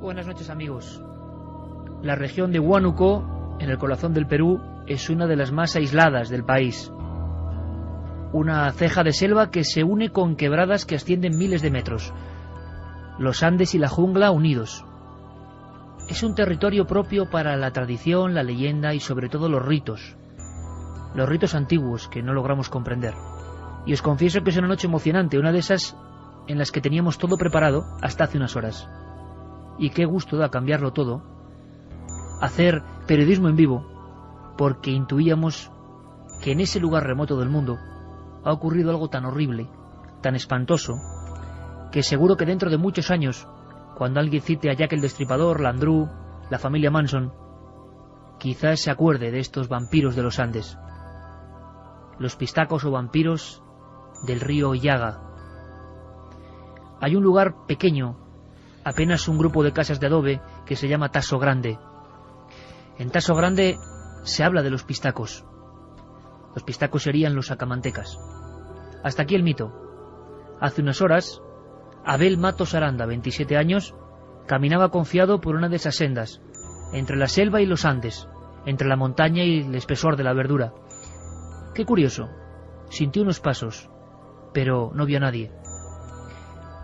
Buenas noches, amigos. La región de Huánuco, en el corazón del Perú, es una de las más aisladas del país. Una ceja de selva que se une con quebradas que ascienden miles de metros. Los Andes y la jungla unidos. Es un territorio propio para la tradición, la leyenda y sobre todo los ritos. Los ritos antiguos que no logramos comprender. Y os confieso que es una noche emocionante, una de esas en las que teníamos todo preparado hasta hace unas horas. Y qué gusto da cambiarlo todo, hacer periodismo en vivo, porque intuíamos que en ese lugar remoto del mundo ha ocurrido algo tan horrible, tan espantoso, que seguro que dentro de muchos años, cuando alguien cite a Jack el Destripador, Landru, la familia Manson, quizás se acuerde de estos vampiros de los Andes, los pistacos o vampiros del río Yaga. Hay un lugar pequeño, apenas un grupo de casas de adobe, que se llama Taso Grande. En Taso Grande se habla de los pistacos. Los pistacos serían los sacamantecas. Hasta aquí el mito. Hace unas horas, Abel Matos Aranda, 27 años, caminaba confiado por una de esas sendas, entre la selva y los Andes, entre la montaña y el espesor de la verdura. Qué curioso, sintió unos pasos, pero no vio a nadie.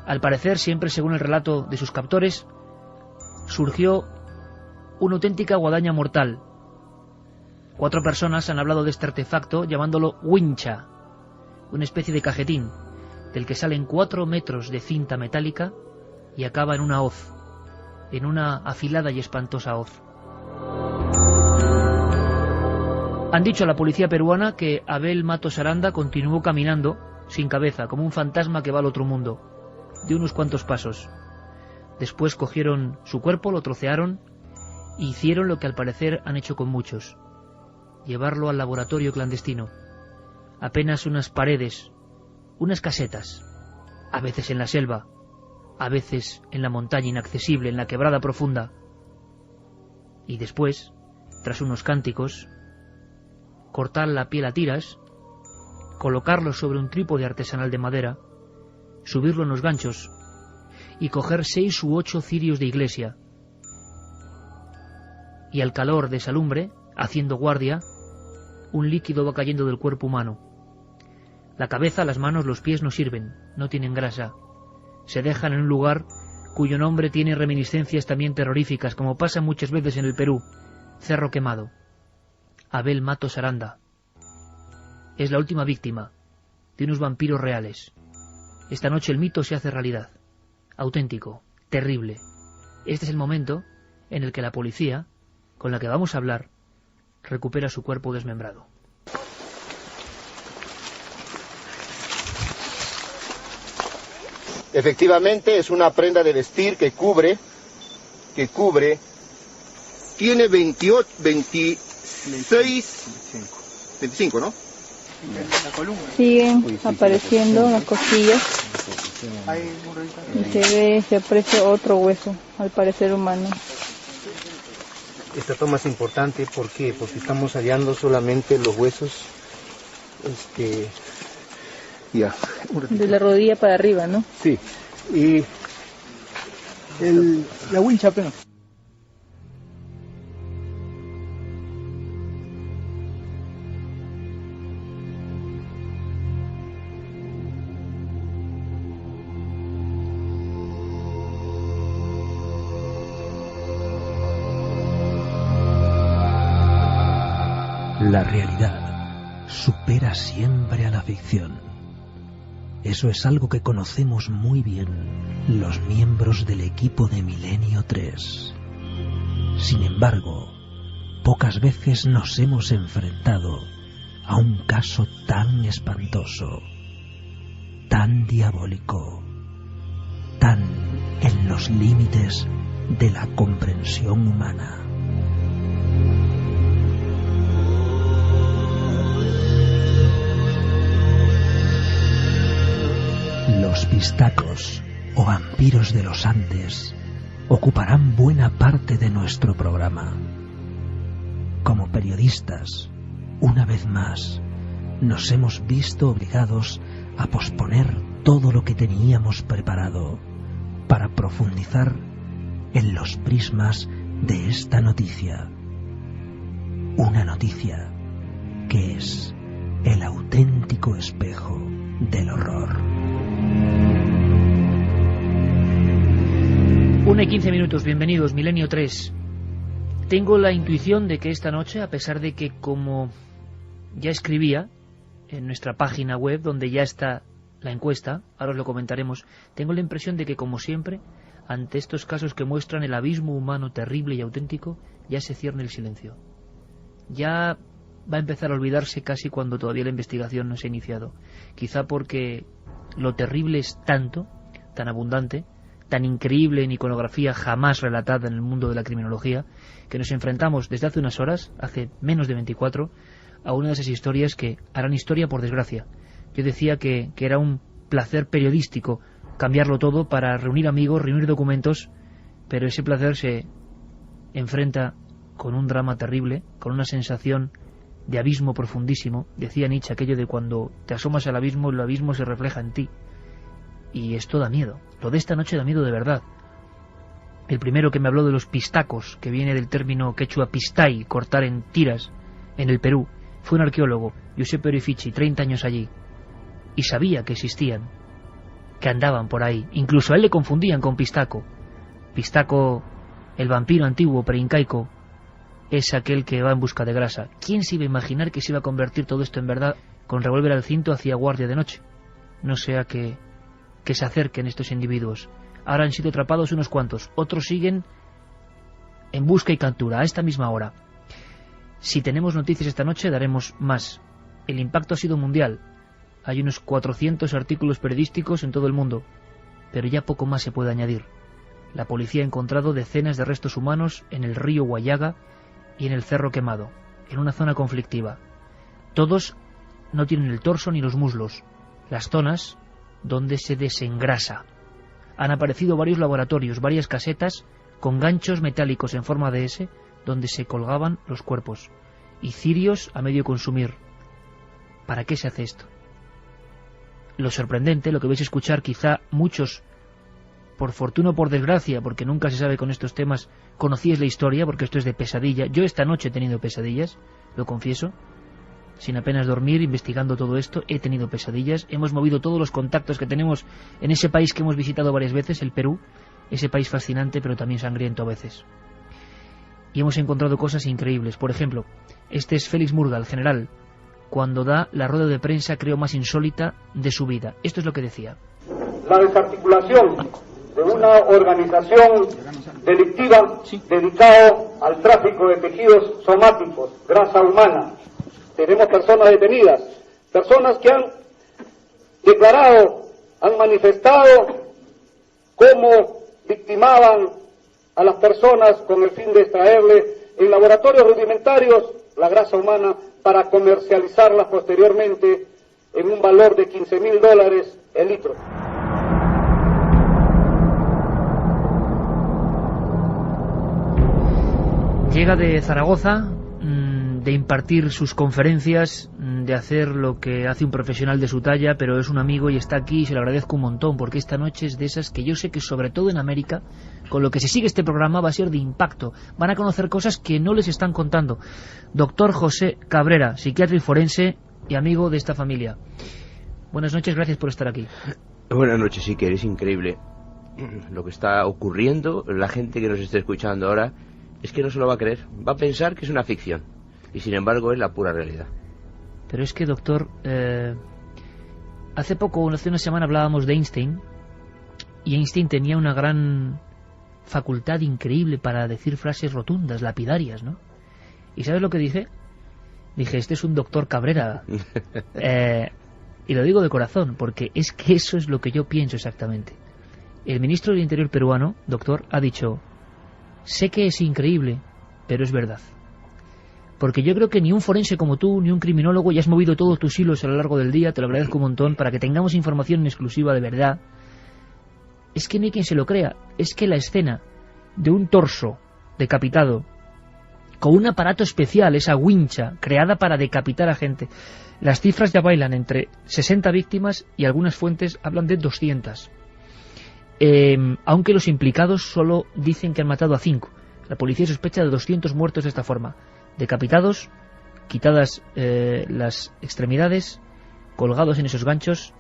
Al parecer, siempre según el relato de sus captores, surgió una auténtica guadaña mortal. 4 personas han hablado de este artefacto llamándolo wincha, una especie de cajetín, del que salen 4 metros de cinta metálica y acaba en una hoz, en una afilada y espantosa hoz. Han dicho a la policía peruana que Abel Matos Aranda continuó caminando sin cabeza, como un fantasma que va al otro mundo, de unos cuantos pasos. Después cogieron su cuerpo, lo trocearon e hicieron lo que al parecer han hecho con muchos: llevarlo al laboratorio clandestino. Apenas unas paredes, unas casetas, a veces en la selva, a veces en la montaña inaccesible, en la quebrada profunda. Y después, tras unos cánticos, cortar la piel a tiras, colocarlo sobre un trípode artesanal de madera, subirlo en los ganchos y coger 6 u 8 cirios de iglesia. Y al calor de esa lumbre, haciendo guardia, un líquido va cayendo del cuerpo humano. La cabeza, las manos, los pies no sirven, no tienen grasa. Se dejan en un lugar cuyo nombre tiene reminiscencias también terroríficas, como pasa muchas veces en el Perú: Cerro Quemado. Abel Matos Aranda es la última víctima de unos vampiros reales. Esta noche el mito se hace realidad. Auténtico, terrible. Este es el momento en el que la policía, con la que vamos a hablar, recupera su cuerpo desmembrado. Efectivamente es una prenda de vestir que cubre, tiene 28, 26, 25, ¿no? Siguen apareciendo las costillas y se aprecia otro hueso, al parecer humano. Esta toma es importante, ¿por qué? Porque estamos hallando solamente los huesos, ya. De la rodilla para arriba, ¿no? Sí, y la wincha apenas. La realidad supera siempre a la ficción. Eso es algo que conocemos muy bien los miembros del equipo de Milenio 3. Sin embargo, pocas veces nos hemos enfrentado a un caso tan espantoso, tan diabólico, tan en los límites de la comprensión humana. Los pistacos, o vampiros de los Andes, ocuparán buena parte de nuestro programa. Como periodistas, una vez más, nos hemos visto obligados a posponer todo lo que teníamos preparado para profundizar en los prismas de esta noticia. Una noticia que es el auténtico espejo del horror. 1:15, bienvenidos, Milenio 3. Tengo la intuición de que esta noche, a pesar de que, como ya escribía en nuestra página web, donde ya está la encuesta, ahora os lo comentaremos, tengo la impresión de que, como siempre, ante estos casos que muestran el abismo humano terrible y auténtico, ya se cierne el silencio. Ya va a empezar a olvidarse casi cuando todavía la investigación no se ha iniciado. Quizá porque lo terrible es tanto, tan abundante, tan increíble en iconografía jamás relatada en el mundo de la criminología, que nos enfrentamos desde hace unas horas, hace menos de 24, a una de esas historias que harán historia por desgracia. Yo decía que era un placer periodístico cambiarlo todo para reunir amigos, reunir documentos, pero ese placer se enfrenta con un drama terrible, con una sensación de abismo profundísimo. Decía Nietzsche aquello de cuando te asomas al abismo, el abismo se refleja en ti. Y esto da miedo. Lo de esta noche da miedo de verdad. El primero que me habló de los pistacos, que viene del término quechua pistai, cortar en tiras, en el Perú, fue un arqueólogo, Giuseppe Orefici, 30 años allí. Y sabía que existían, que andaban por ahí. Incluso a él le confundían con Pistaco. Pistaco, el vampiro antiguo preincaico, es aquel que va en busca de grasa. ¿Quién se iba a imaginar que se iba a convertir todo esto en verdad? Con revólver al cinto hacía guardia de noche. No sea que se acerquen estos individuos. Ahora han sido atrapados unos cuantos, otros siguen en busca y captura a esta misma hora. Si tenemos noticias esta noche daremos más. El impacto ha sido mundial. Hay unos 400 artículos periodísticos en todo el mundo, pero ya poco más se puede añadir. La policía ha encontrado decenas de restos humanos en el río Guayaga y en el Cerro Quemado, en una zona conflictiva. Todos no tienen el torso ni los muslos, las zonas donde se desengrasa. Han aparecido varios laboratorios, varias casetas con ganchos metálicos en forma de S donde se colgaban los cuerpos, y cirios a medio consumir. ¿Para qué se hace esto? Lo sorprendente, lo que vais a escuchar, quizá muchos, por fortuna o por desgracia, porque nunca se sabe con estos temas, conocíais la historia, porque esto es de pesadilla. Yo esta noche he tenido pesadillas, lo confieso, sin apenas dormir, investigando todo esto, he tenido pesadillas. Hemos movido todos los contactos que tenemos en ese país que hemos visitado varias veces, el Perú, ese país fascinante, pero también sangriento a veces. Y hemos encontrado cosas increíbles. Por ejemplo, este es Félix Murga, el general, cuando da la rueda de prensa, creo, más insólita de su vida. Esto es lo que decía. La desarticulación de una organización delictiva dedicada al tráfico de tejidos somáticos, grasa humana. Tenemos personas detenidas, personas que han declarado, han manifestado cómo victimaban a las personas con el fin de extraerle en laboratorios rudimentarios la grasa humana para comercializarla posteriormente en un valor de $15,000 el litro. Llega de Zaragoza, de impartir sus conferencias, de hacer lo que hace un profesional de su talla, pero es un amigo y está aquí y se lo agradezco un montón, porque esta noche es de esas que yo sé que sobre todo en América, con lo que se sigue este programa, va a ser de impacto. Van a conocer cosas que no les están contando. Doctor José Cabrera, psiquiatra y forense y amigo de esta familia. Buenas noches, gracias por estar aquí. Buenas noches, sí, que es increíble lo que está ocurriendo. La gente que nos está escuchando ahora es que no se lo va a creer, va a pensar que es una ficción y sin embargo es la pura realidad. Pero es que, doctor, hace una semana hablábamos de Einstein, y Einstein tenía una gran facultad increíble para decir frases rotundas, lapidarias, ¿no? ¿Y sabes lo que dije? Dije, este es un doctor Cabrera. Y lo digo de corazón, porque es que eso es lo que yo pienso exactamente. El ministro del Interior peruano, doctor, ha dicho: sé que es increíble, pero es verdad. Porque yo creo que ni un forense como tú, ni un criminólogo, ya has movido todos tus hilos a lo largo del día, te lo agradezco un montón, para que tengamos información en exclusiva de verdad. Es que no hay quien se lo crea. Es que la escena de un torso decapitado, con un aparato especial, esa wincha, creada para decapitar a gente, las cifras ya bailan entre 60 víctimas y algunas fuentes hablan de 200. aunque los implicados solo dicen que han matado a 5. La policía sospecha de 200 muertos de esta forma, decapitados, quitadas las extremidades, colgados en esos ganchos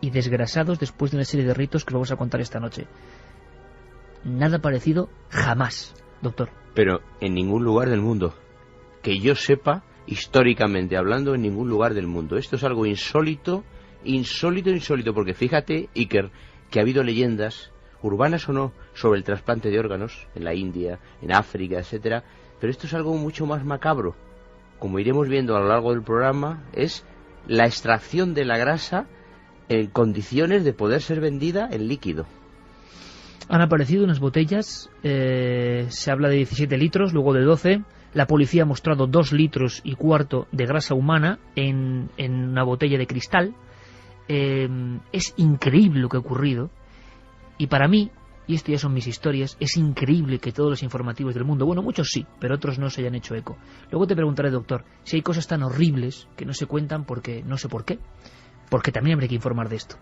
y desgrasados después de una serie de ritos que os vamos a contar esta noche. Nada parecido jamás, doctor. Pero en ningún lugar del mundo. Que yo sepa, históricamente hablando, en ningún lugar del mundo. Esto es algo insólito, porque fíjate, Iker, que ha habido leyendas, urbanas o no, sobre el trasplante de órganos en la India, en África, etcétera. Pero esto es algo mucho más macabro. Como iremos viendo a lo largo del programa, es la extracción de la grasa en condiciones de poder ser vendida en líquido. Han aparecido unas botellas, se habla de 17 litros, luego de 12. La policía ha mostrado 2,25 litros de grasa humana en una botella de cristal. Es increíble lo que ha ocurrido. Y para mí, y esto ya son mis historias, es increíble que todos los informativos del mundo, bueno, muchos sí, pero otros no se hayan hecho eco. Luego te preguntaré, doctor, si hay cosas tan horribles que no se cuentan porque no sé por qué. Porque también habría que informar de esto.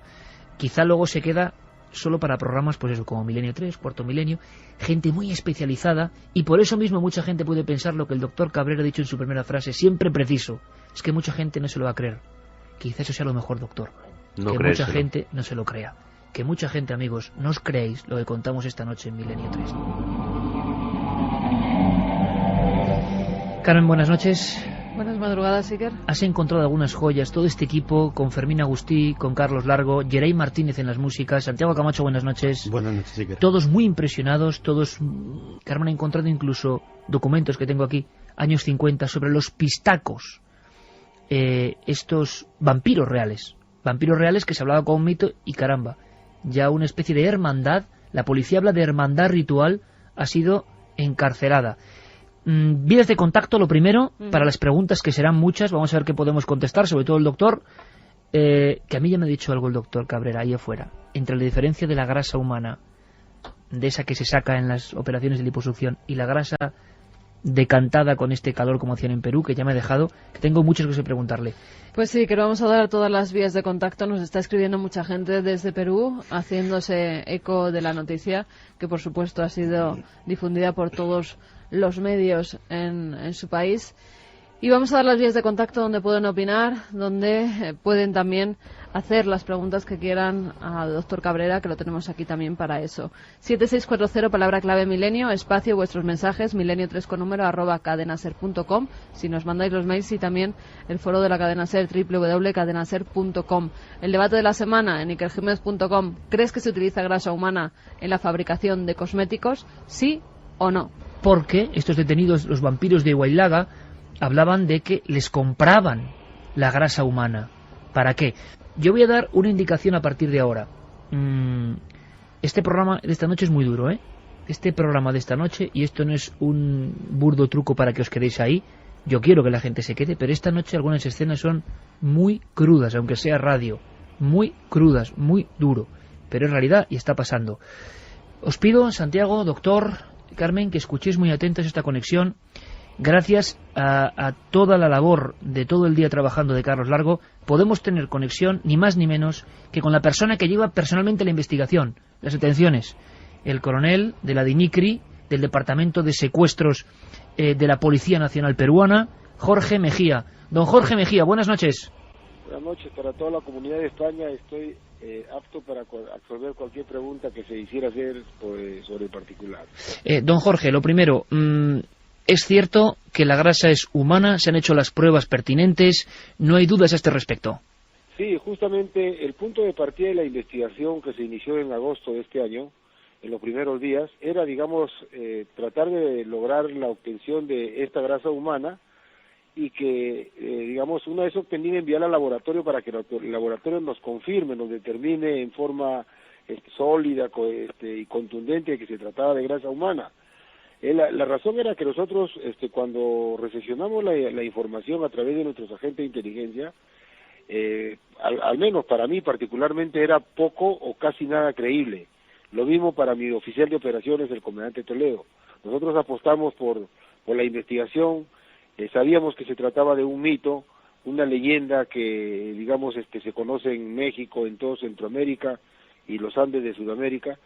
Quizá luego se queda solo para programas, pues eso, como Milenio 3, Cuarto Milenio, gente muy especializada, y por eso mismo mucha gente puede pensar lo que el doctor Cabrera ha dicho en su primera frase, siempre preciso. Es que mucha gente no se lo va a creer. Quizá eso sea lo mejor, doctor. No que creérselo. Mucha gente no se lo crea. Que mucha gente, amigos, no os creéis lo que contamos esta noche en Milenio 3. Carmen, buenas noches. Buenas madrugadas, Iker. Has encontrado algunas joyas, todo este equipo, con Fermín Agustí, con Carlos Largo, Geray Martínez en las músicas, Santiago Camacho, buenas noches. Buenas noches, Iker. Todos muy impresionados, todos... Carmen ha encontrado incluso documentos que tengo aquí, años 50, sobre los pistacos, estos vampiros reales que se hablaba como un mito, y caramba, ya una especie de hermandad, la policía habla de hermandad ritual, ha sido encarcelada. Vías de contacto, lo primero, para las preguntas que serán muchas, vamos a ver qué podemos contestar, sobre todo el doctor, que a mí ya me ha dicho algo el doctor Cabrera ahí afuera, entre la diferencia de la grasa humana, de esa que se saca en las operaciones de liposucción, y la grasa decantada con este calor como hacían en Perú, que ya me ha dejado, que tengo muchas cosas que preguntarle. Pues sí, que vamos a dar todas las vías de contacto. Nos está escribiendo mucha gente desde Perú, haciéndose eco de la noticia, que por supuesto ha sido difundida por todos los medios en su país. Y vamos a dar las vías de contacto donde pueden opinar, donde pueden también hacer las preguntas que quieran al doctor Cabrera, que lo tenemos aquí también para eso. 7640, palabra clave milenio, espacio, vuestros mensajes, milenio3 con número, @cadenaser.com. Si nos mandáis los mails, y también el foro de la Cadena Ser, www.cadenaser.com. El debate de la semana en ikerjiménez.com. ¿Crees que se utiliza grasa humana en la fabricación de cosméticos? ¿Sí o no? Porque estos detenidos, los vampiros de Huaylaga, hablaban de que les compraban la grasa humana. ¿Para qué? Yo voy a dar una indicación a partir de ahora. Este programa de esta noche es muy duro, ¿eh? Este programa de esta noche, y esto no es un burdo truco para que os quedéis ahí, yo quiero que la gente se quede, pero esta noche algunas escenas son muy crudas, aunque sea radio. Muy crudas, muy duro. Pero es realidad y está pasando. Os pido, Santiago, doctor, Carmen, que escuchéis muy atentos esta conexión. Gracias a toda la labor de todo el día trabajando de Carlos Largo, podemos tener conexión ni más ni menos que con la persona que lleva personalmente la investigación, las detenciones, el coronel de la DINICRI, del Departamento de Secuestros de la Policía Nacional Peruana, Jorge Mejía. Don Jorge Mejía, buenas noches. Buenas noches para toda la comunidad de España. Estoy apto para absorber cualquier pregunta que se quisiera hacer sobre el particular. Don Jorge, lo primero... ¿Es cierto que la grasa es humana? ¿Se han hecho las pruebas pertinentes? ¿No hay dudas a este respecto? Sí, justamente el punto de partida de la investigación que se inició en agosto de este año, en los primeros días, era, digamos, tratar de lograr la obtención de esta grasa humana y que, digamos, una vez obtenida, enviarla al laboratorio para que el laboratorio nos confirme, nos determine en forma sólida y contundente que se trataba de grasa humana. La razón era que nosotros, cuando recepcionamos la información a través de nuestros agentes de inteligencia, al menos para mí particularmente era poco o casi nada creíble. Lo mismo para mi oficial de operaciones, el comandante Toledo. Nosotros apostamos por la investigación, sabíamos que se trataba de un mito, una leyenda que, digamos, se conoce en México, en todo Centroamérica, y los Andes de Sudamérica,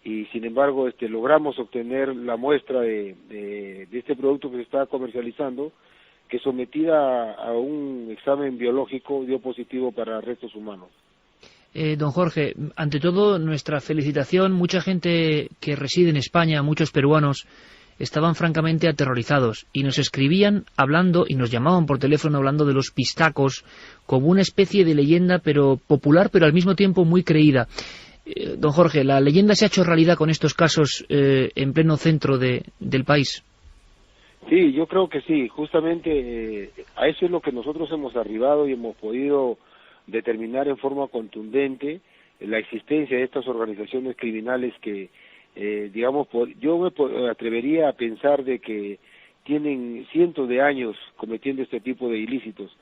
y sin embargo logramos obtener la muestra de este producto que se está comercializando, que sometida a un examen biológico dio positivo para restos humanos. Don Jorge, ante todo nuestra felicitación. Mucha gente que reside en España, muchos peruanos, estaban francamente aterrorizados y nos escribían hablando y nos llamaban por teléfono hablando de los pistacos como una especie de leyenda pero popular, pero al mismo tiempo muy creída. Don Jorge, ¿la leyenda se ha hecho realidad con estos casos en pleno centro del país? Sí, yo creo que sí. Justamente a eso es lo que nosotros hemos arribado y hemos podido determinar en forma contundente la existencia de estas organizaciones criminales que, yo me atrevería a pensar de que tienen cientos de años cometiendo este tipo de ilícitos,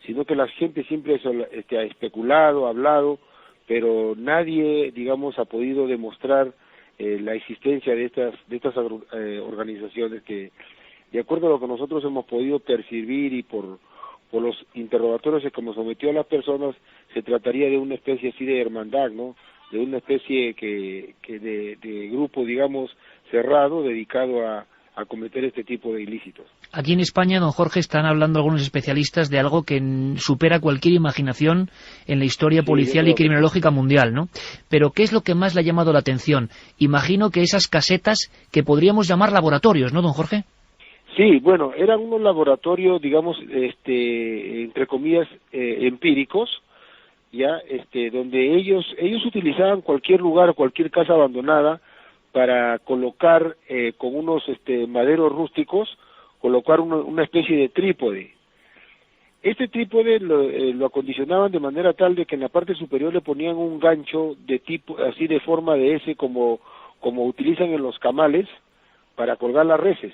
sino que la gente siempre ha especulado, ha hablado, pero nadie, ha podido demostrar la existencia de estas organizaciones que, de acuerdo a lo que nosotros hemos podido percibir y por los interrogatorios que hemos sometido a las personas, se trataría de una especie así de hermandad, ¿no? De una especie de grupo, cerrado, dedicado a cometer este tipo de ilícitos. Aquí en España, don Jorge, están hablando algunos especialistas de algo que supera cualquier imaginación en la historia policial y criminológica mundial, ¿no? Pero ¿qué es lo que más le ha llamado la atención? Imagino que esas casetas que podríamos llamar laboratorios, ¿no, don Jorge? Sí, bueno, eran unos laboratorios, entre comillas, empíricos, donde ellos utilizaban cualquier lugar o cualquier casa abandonada para colocar con unos maderos rústicos, colocar una especie de trípode. Este trípode lo acondicionaban de manera tal de que en la parte superior le ponían un gancho de tipo, así de forma de S, como utilizan en los camales para colgar las reses.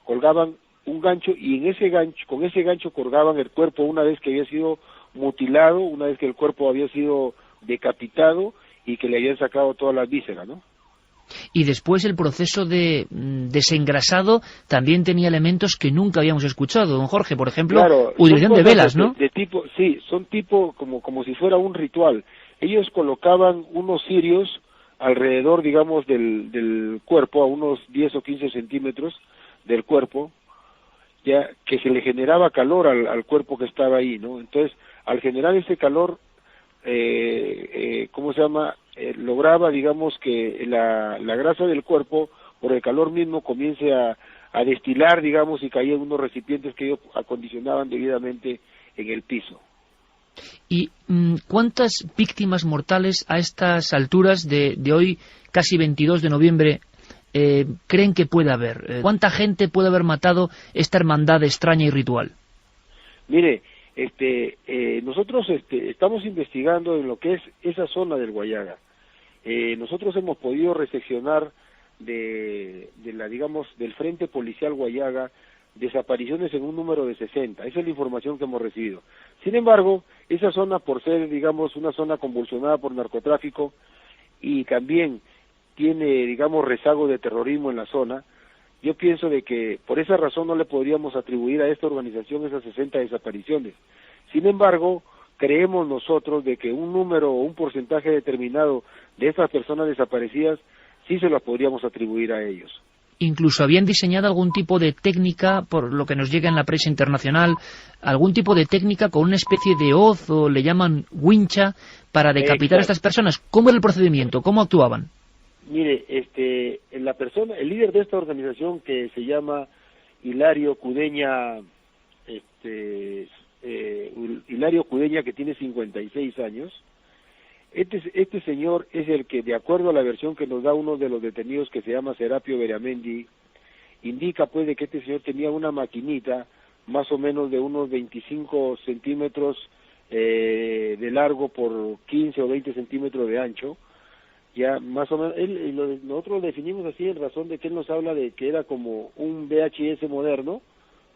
Colgaban un gancho y con ese gancho colgaban el cuerpo una vez que había sido mutilado, una vez que el cuerpo había sido decapitado y que le habían sacado todas las vísceras, ¿no? Y después el proceso de desengrasado también tenía elementos que nunca habíamos escuchado, don Jorge, por ejemplo, claro, utilización de velas, ¿no? Son tipo como si fuera un ritual. Ellos colocaban unos cirios alrededor, del cuerpo, a unos 10 o 15 centímetros del cuerpo, ya que se le generaba calor al cuerpo que estaba ahí, ¿no? Entonces, al generar ese calor, lograba, que la grasa del cuerpo, por el calor mismo, comience a destilar, y caía en unos recipientes que ellos acondicionaban debidamente en el piso. ¿Y cuántas víctimas mortales a estas alturas de hoy, casi 22 de noviembre, creen que puede haber? ¿Cuánta gente puede haber matado esta hermandad extraña y ritual? Mire, nosotros estamos investigando en lo que es esa zona del Guayaga. Nosotros hemos podido reseccionar del Frente Policial Guayaga desapariciones en un número de 60. Esa es la información que hemos recibido. Sin embargo, esa zona, por ser, una zona convulsionada por narcotráfico y también tiene, rezago de terrorismo en la zona, yo pienso de que por esa razón no le podríamos atribuir a esta organización esas 60 desapariciones. Sin embargo, creemos nosotros de que un número o un porcentaje determinado de estas personas desaparecidas sí se las podríamos atribuir a ellos. Incluso habían diseñado algún tipo de técnica, por lo que nos llega en la prensa internacional, algún tipo de técnica con una especie de hoz, o le llaman wincha, para decapitar a estas personas. ¿Cómo era el procedimiento? ¿Cómo actuaban? Mire, el líder de esta organización, que se llama Hilario Cudeña, que tiene 56 años, este señor es el que, de acuerdo a la versión que nos da uno de los detenidos, que se llama Serapio Beramendi, indica pues de que este señor tenía una maquinita más o menos de unos 25 centímetros de largo por 15 o 20 centímetros de ancho, ya más o menos. Nosotros lo definimos así en razón de que él nos habla de que era como un VHS moderno,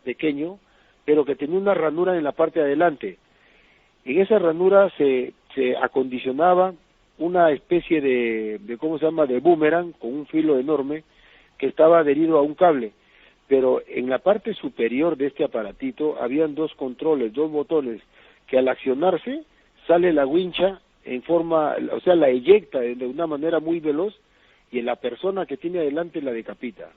pequeño, pero que tenía una ranura en la parte de adelante. En esa ranura se acondicionaba una especie de boomerang con un filo enorme que estaba adherido a un cable, pero en la parte superior de este aparatito habían dos controles, dos botones, que al accionarse sale la wincha en forma, o sea, la eyecta de una manera muy veloz y en la persona que tiene adelante la decapita.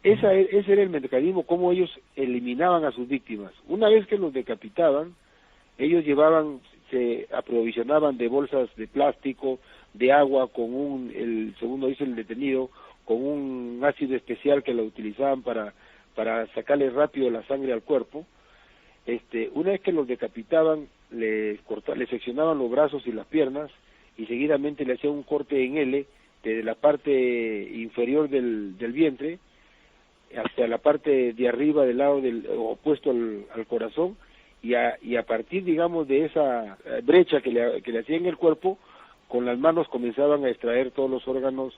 Ese era el mecanismo como ellos eliminaban a sus víctimas. Una vez que los decapitaban, ellos se aprovisionaban de bolsas de plástico, de agua, según lo dice el detenido, con un ácido especial que lo utilizaban para sacarle rápido la sangre al cuerpo. Una vez que los decapitaban, les seccionaban los brazos y las piernas y seguidamente le hacían un corte en L desde la parte inferior del vientre hasta la parte de arriba del lado opuesto al corazón, y a partir, digamos, de esa brecha que le hacían en el cuerpo, con las manos comenzaban a extraer todos los órganos,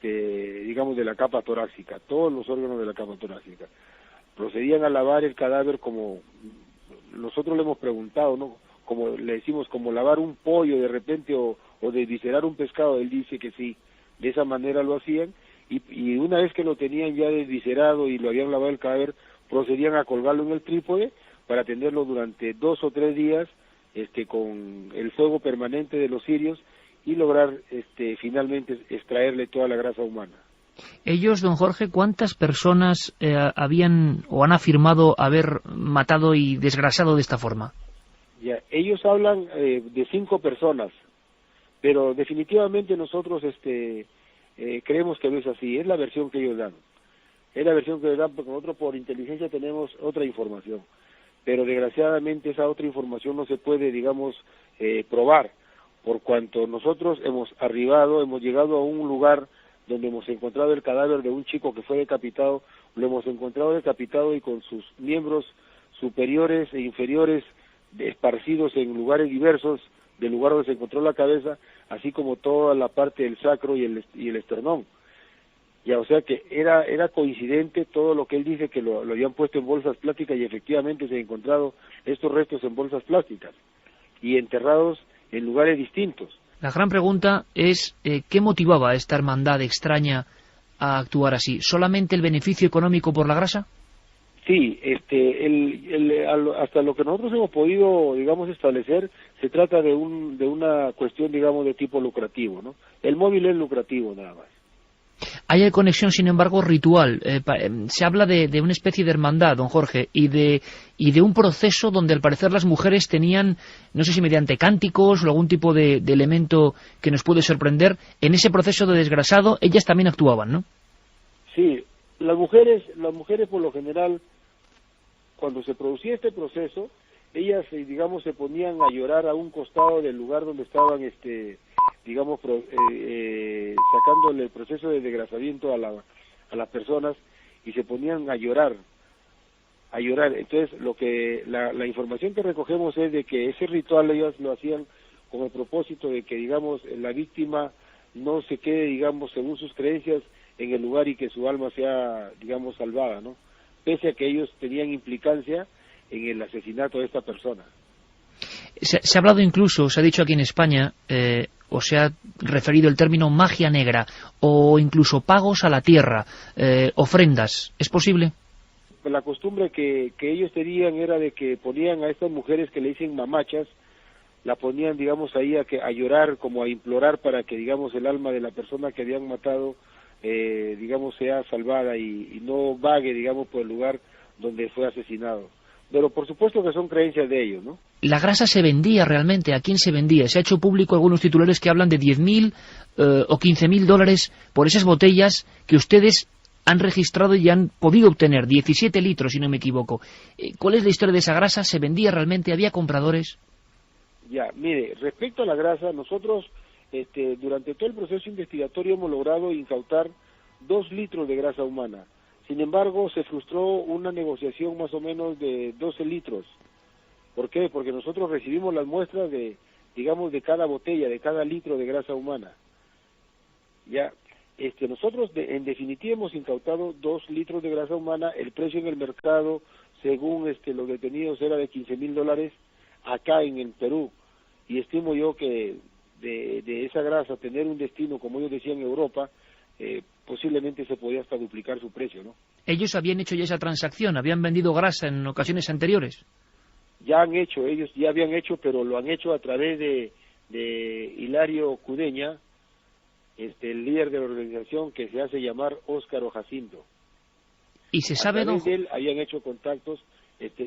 digamos, de la capa torácica, todos los órganos de la capa torácica. Procedían a lavar el cadáver como nosotros le hemos preguntado, ¿no? Como le decimos, como lavar un pollo de repente o desviscerar un pescado. Él dice que sí, de esa manera lo hacían, y una vez que lo tenían ya desviscerado y lo habían lavado el cadáver, procedían a colgarlo en el trípode para tenerlo durante 2 o 3 días con el fuego permanente de los cirios y lograr finalmente extraerle toda la grasa humana. Ellos, don Jorge, ¿cuántas personas habían o han afirmado haber matado y desgrasado de esta forma? Ya, ellos hablan de 5 personas, pero definitivamente nosotros creemos que no es así. Es la versión que ellos dan. Es la versión que ellos dan, porque nosotros por inteligencia tenemos otra información. Pero desgraciadamente esa otra información no se puede, digamos, probar, por cuanto nosotros hemos llegado a un lugar donde hemos encontrado el cadáver de un chico que fue decapitado, lo hemos encontrado decapitado y con sus miembros superiores e inferiores esparcidos en lugares diversos del lugar donde se encontró la cabeza, así como toda la parte del sacro y el esternón. Ya, o sea que era coincidente todo lo que él dice, que lo habían puesto en bolsas plásticas, y efectivamente se han encontrado estos restos en bolsas plásticas y enterrados en lugares distintos. La gran pregunta es ¿qué motivaba a esta hermandad extraña a actuar así? ¿Solamente el beneficio económico por la grasa? Sí, hasta lo que nosotros hemos podido, digamos, establecer, se trata de una cuestión, digamos, de tipo lucrativo, ¿no? El móvil es lucrativo nada más. Hay conexión, sin embargo, ritual. Se habla de una especie de hermandad, don Jorge, y de un proceso donde al parecer las mujeres tenían, no sé si mediante cánticos o algún tipo de elemento que nos puede sorprender, en ese proceso de desgrasado ellas también actuaban, ¿no? Sí, las mujeres por lo general, cuando se producía este proceso, ellas, digamos, se ponían a llorar a un costado del lugar donde estaban, digamos, sacándole el proceso de desgrasamiento a las personas, y se ponían a llorar. Entonces, la información que recogemos es de que ese ritual ellas lo hacían con el propósito de que, digamos, la víctima no se quede, digamos, según sus creencias, en el lugar, y que su alma sea, digamos, salvada, ¿no? Pese a que ellos tenían implicancia en el asesinato de esta persona. Se ha hablado incluso, se ha dicho aquí en España, o se ha referido el término magia negra, o incluso pagos a la tierra, ofrendas. ¿Es posible? La costumbre que ellos tenían era de que ponían a estas mujeres que le dicen mamachas, la ponían, digamos, ahí a llorar, como a implorar para que, digamos, el alma de la persona que habían matado, digamos, sea salvada y no vague, digamos, por el lugar donde fue asesinado. Pero por supuesto que son creencias de ellos, ¿no? ¿La grasa se vendía realmente? ¿A quién se vendía? Se ha hecho público algunos titulares que hablan de 10.000 o 15.000 dólares por esas botellas que ustedes han registrado y han podido obtener, 17 litros, si no me equivoco. ¿Cuál es la historia de esa grasa? ¿Se vendía realmente? ¿Había compradores? Ya, mire, respecto a la grasa, nosotros durante todo el proceso investigatorio hemos logrado incautar 2 litros de grasa humana. Sin embargo, se frustró una negociación más o menos de 12 litros. ¿Por qué? Porque nosotros recibimos las muestras de, digamos, de cada botella, de cada litro de grasa humana. Ya, nosotros en definitiva hemos incautado 2 litros de grasa humana. El precio en el mercado, según los detenidos, era de $15,000 acá en el Perú. Y estimo yo que de esa grasa tener un destino, como ellos decían, en Europa, posiblemente se podía hasta duplicar su precio, ¿no? ¿Ellos habían hecho ya esa transacción? ¿Habían vendido grasa en ocasiones anteriores? Ellos ya habían hecho, pero lo han hecho a través de de Hilario Cudeña, el líder de la organización, que se hace llamar Óscar Jacinto. ¿Y se sabe, don? De él habían hecho contactos,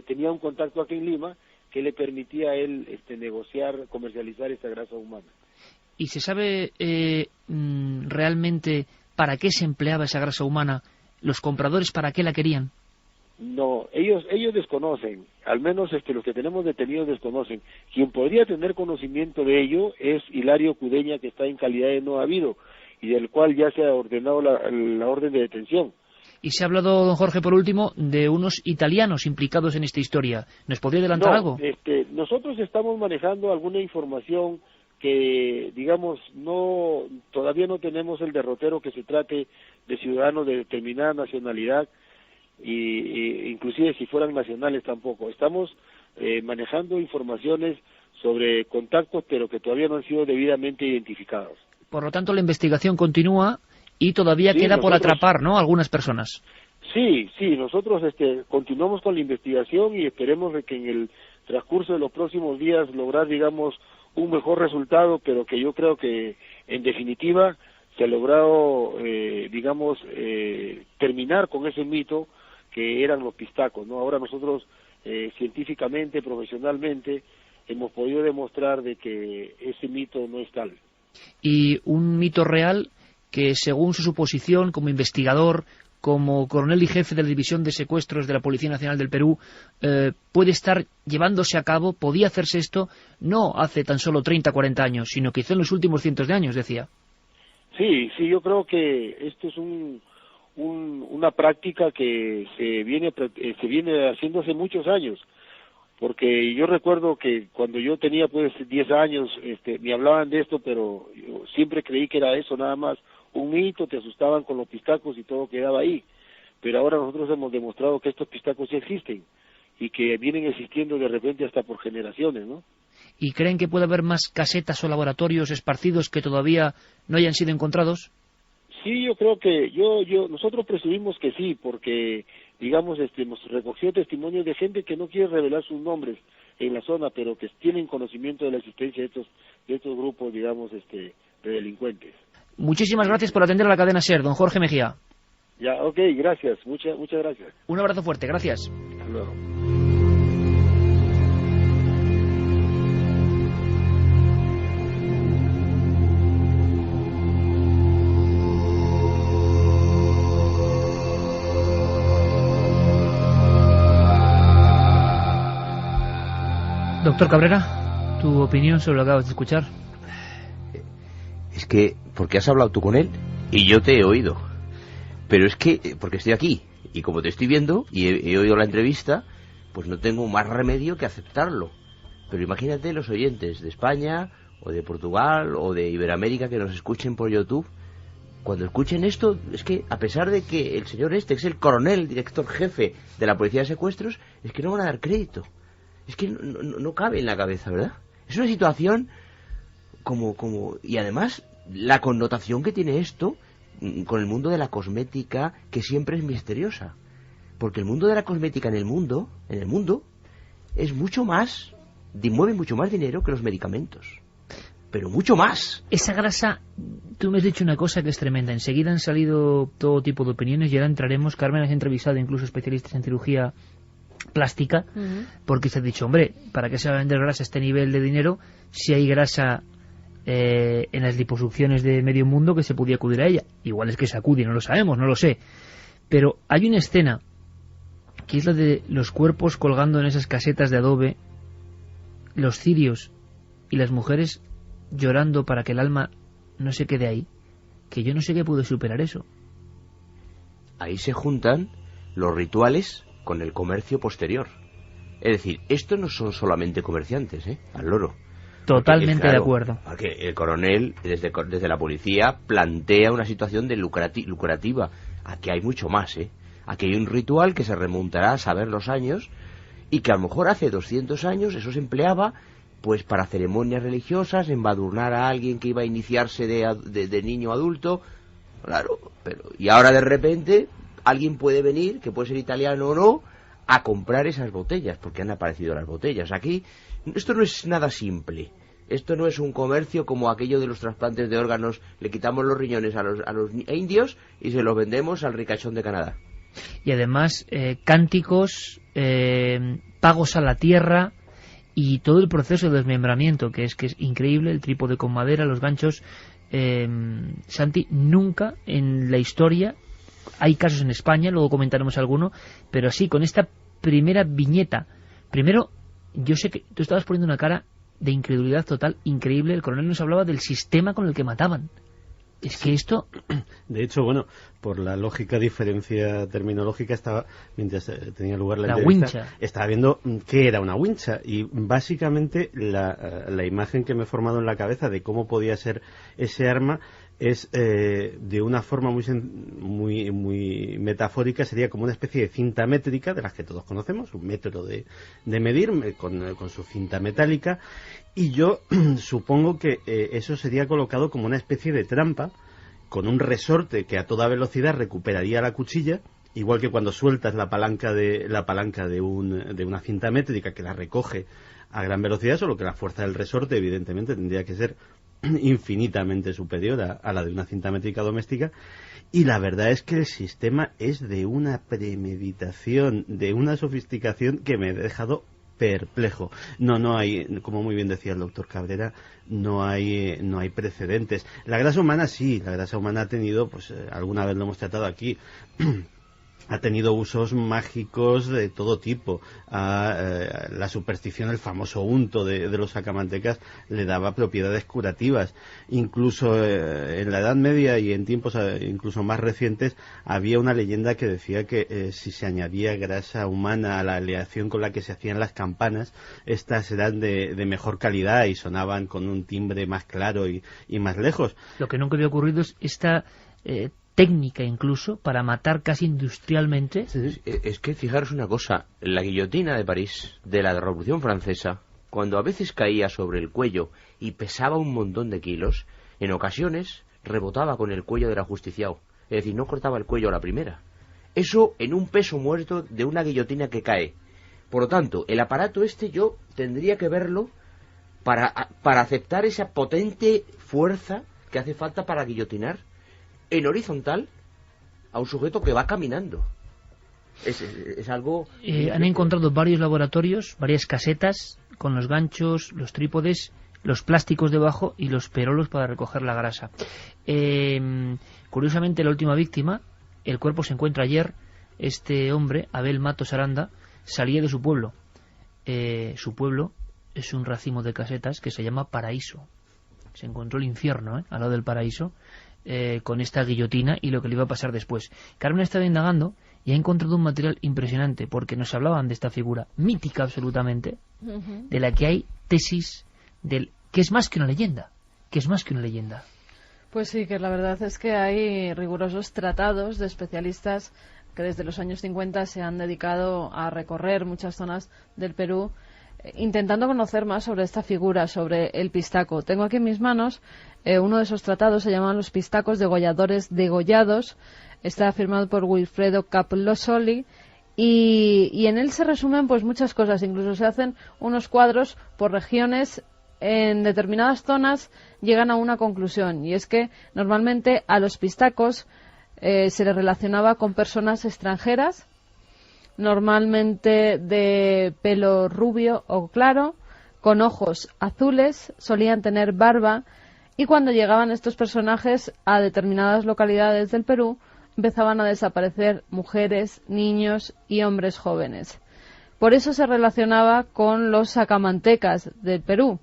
tenía un contacto aquí en Lima que le permitía a él negociar, comercializar esta grasa humana. ¿Y se sabe realmente para qué se empleaba esa grasa humana? ¿Los compradores para qué la querían? No, ellos desconocen, al menos los que tenemos detenidos desconocen. Quien podría tener conocimiento de ello es Hilario Cudeña, que está en calidad de no habido, y del cual ya se ha ordenado la orden de detención. Y se ha hablado, don Jorge, por último, de unos italianos implicados en esta historia. ¿Nos podría adelantar algo? Nosotros estamos manejando alguna información que, digamos, todavía no tenemos el derrotero que se trate de ciudadanos de determinada nacionalidad, y inclusive si fueran nacionales tampoco. Estamos manejando informaciones sobre contactos, pero que todavía no han sido debidamente identificados. Por lo tanto, la investigación continúa y todavía queda por atrapar, ¿no?, algunas personas. Sí, nosotros continuamos con la investigación y esperemos de que en el transcurso de los próximos días lograr, digamos, un mejor resultado, pero que yo creo que, en definitiva, se ha logrado, terminar con ese mito que eran los pistacos, ¿no? Ahora nosotros, científicamente, profesionalmente, hemos podido demostrar de que ese mito no es tal. Y un mito real que, según su suposición, como investigador, como coronel y jefe de la División de Secuestros de la Policía Nacional del Perú, puede estar llevándose a cabo, podía hacerse esto, no hace tan solo 30, 40 años, sino quizá en los últimos cientos de años, decía. Sí, yo creo que esto es una práctica que se viene haciendo hace muchos años, porque yo recuerdo que cuando yo tenía 10 años, me hablaban de esto, pero yo siempre creí que era eso, nada más un mito, te asustaban con los pistacos y todo quedaba ahí, pero ahora nosotros hemos demostrado que estos pistacos sí existen y que vienen existiendo de repente hasta por generaciones, ¿no? ¿Y creen que puede haber más casetas o laboratorios esparcidos que todavía no hayan sido encontrados? Sí, yo creo que nosotros presumimos que sí, porque, digamos, hemos recogido testimonios de gente que no quiere revelar sus nombres en la zona, pero que tienen conocimiento de la existencia de estos grupos, digamos, de delincuentes. Muchísimas gracias por atender a la cadena SER, don Jorge Mejía. Ya, ok, gracias, muchas gracias. Un abrazo fuerte, gracias. Hasta luego. Doctor Cabrera, tu opinión sobre lo que acabas de escuchar. Es que, porque has hablado tú con él y yo te he oído. Pero es que, porque estoy aquí y como te estoy viendo y he oído la entrevista, pues no tengo más remedio que aceptarlo. Pero imagínate los oyentes de España o de Portugal o de Iberoamérica que nos escuchen por YouTube. Cuando escuchen esto, es que a pesar de que el señor es el coronel, director jefe de la Policía de Secuestros, es que no van a dar crédito. Es que no cabe en la cabeza, ¿verdad? Es una situación y además la connotación que tiene esto con el mundo de la cosmética, que siempre es misteriosa, porque el mundo de la cosmética en el mundo es mucho más, mueve mucho más dinero que los medicamentos, pero mucho más. Esa grasa, tú me has dicho una cosa que es tremenda. Enseguida han salido todo tipo de opiniones y ahora entraremos. Carmen has entrevistado incluso especialistas en cirugía plástica, porque se ha dicho, hombre, ¿para qué se va a vender grasa a este nivel de dinero si hay grasa en las liposucciones de medio mundo que se podía acudir a ella? Igual es que se acude, no lo sabemos, no lo sé, pero hay una escena que es la de los cuerpos colgando en esas casetas de adobe, los cirios y las mujeres llorando para que el alma no se quede ahí, que yo no sé qué puede superar eso. Ahí se juntan los rituales con el comercio posterior. Es decir, estos no son solamente comerciantes, al loro. Totalmente claro, de acuerdo. Porque el coronel, desde la policía, plantea una situación de lucrativa. Aquí hay mucho más, Aquí hay un ritual que se remontará a saber los años y que a lo mejor hace 200 años eso se empleaba pues para ceremonias religiosas, embadurnar a alguien que iba a iniciarse de niño a adulto. Claro, y ahora de repente alguien puede venir, que puede ser italiano o no, a comprar esas botellas, porque han aparecido las botellas. Aquí, esto no es nada simple. Esto no es un comercio como aquello de los trasplantes de órganos. Le quitamos los riñones a los indios y se los vendemos al ricachón de Canadá. Y además cánticos, pagos a la tierra y todo el proceso de desmembramiento, que es increíble, el trípode con madera, los ganchos. Santi, nunca en la historia, hay casos en España, luego comentaremos alguno, pero sí, con esta primera viñeta. Primero, yo sé que tú estabas poniendo una cara de incredulidad total, increíble. El coronel nos hablaba del sistema con el que mataban. Es que esto... De hecho, bueno, por la lógica diferencia terminológica, estaba, mientras tenía lugar la entrevista, wincha, estaba viendo qué era una wincha, y básicamente la imagen que me he formado en la cabeza de cómo podía ser ese arma es de una forma muy metafórica, sería como una especie de cinta métrica de las que todos conocemos, un método de medir con su cinta metálica, y yo supongo que eso sería colocado como una especie de trampa con un resorte que a toda velocidad recuperaría la cuchilla, igual que cuando sueltas la palanca de una cinta métrica que la recoge a gran velocidad, solo que la fuerza del resorte evidentemente tendría que ser infinitamente superior a la de una cinta métrica doméstica. Y la verdad es que el sistema es de una premeditación, de una sofisticación que me ha dejado perplejo. No hay, como muy bien decía el doctor Cabrera, no hay precedentes. La grasa humana sí, la grasa humana ha tenido, pues alguna vez lo hemos tratado aquí, ha tenido usos mágicos de todo tipo. La superstición, el famoso unto de los sacamantecas, le daba propiedades curativas. Incluso en la Edad Media y en tiempos incluso más recientes, había una leyenda que decía que si se añadía grasa humana a la aleación con la que se hacían las campanas, estas eran de mejor calidad y sonaban con un timbre más claro y más lejos. Lo que nunca había ocurrido es esta... técnica incluso para matar casi industrialmente. Es que fijaros una cosa, la guillotina de París de la Revolución Francesa, cuando a veces caía sobre el cuello y pesaba un montón de kilos, en ocasiones rebotaba con el cuello del ajusticiado, es decir, no cortaba el cuello a la primera. Eso en un peso muerto de una guillotina que cae. Por lo tanto, el aparato yo tendría que verlo para aceptar esa potente fuerza que hace falta para guillotinar en horizontal a un sujeto que va caminando. Es algo... han encontrado varios laboratorios, varias casetas con los ganchos, los trípodes, los plásticos debajo y los perolos para recoger la grasa. Curiosamente, la última víctima, el cuerpo se encuentra ayer. Este hombre, Abel Matos Aranda, salía de su pueblo. Su pueblo es un racimo de casetas que se llama Paraíso. Se encontró el infierno, al lado del paraíso, con esta guillotina y lo que le iba a pasar después. Carmen ha estado indagando y ha encontrado un material impresionante, porque nos hablaban de esta figura mítica absolutamente, de la que hay tesis que es más que una leyenda, Pues sí, que la verdad es que hay rigurosos tratados de especialistas que desde los años 50 se han dedicado a recorrer muchas zonas del Perú, intentando conocer más sobre esta figura, sobre el pistaco. Tengo aquí en mis manos uno de esos tratados, se llaman Los pistacos degolladores degollados, está firmado por Wilfredo Caplosoli, y en él se resumen pues muchas cosas, incluso se hacen unos cuadros por regiones. En determinadas zonas llegan a una conclusión, y es que normalmente a los pistacos se les relacionaba con personas extranjeras, normalmente de pelo rubio o claro, con ojos azules, solían tener barba, y cuando llegaban estos personajes a determinadas localidades del Perú, empezaban a desaparecer mujeres, niños y hombres jóvenes. Por eso se relacionaba con los sacamantecas del Perú.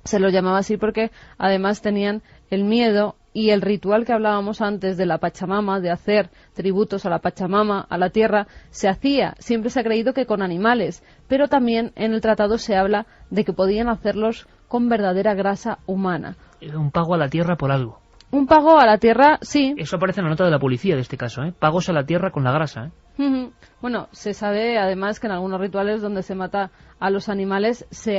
Se los llamaba así porque además tenían el miedo y el ritual que hablábamos antes de la Pachamama, de hacer tributos a la Pachamama, a la tierra, se hacía. Siempre se ha creído que con animales, pero también en el tratado se habla de que podían hacerlos con verdadera grasa humana. Un pago a la tierra por algo. Un pago a la tierra, sí. Eso aparece en la nota de la policía de este caso, Pagos a la tierra con la grasa, Bueno, se sabe además que en algunos rituales donde se mata a los animales se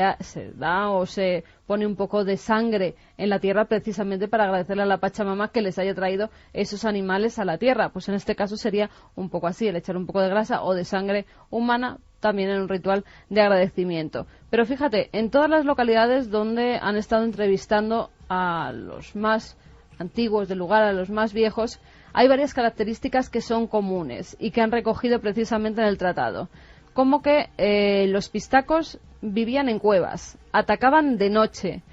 da o se pone un poco de sangre en la tierra precisamente para agradecerle a la Pachamama que les haya traído esos animales a la tierra. Pues en este caso sería un poco así, el echar un poco de grasa o de sangre humana también en un ritual de agradecimiento. Pero fíjate, en todas las localidades donde han estado entrevistando a los más antiguos del lugar, a los más viejos, hay varias características que son comunes y que han recogido precisamente en el tratado. Como que los pistacos vivían en cuevas, atacaban de noche,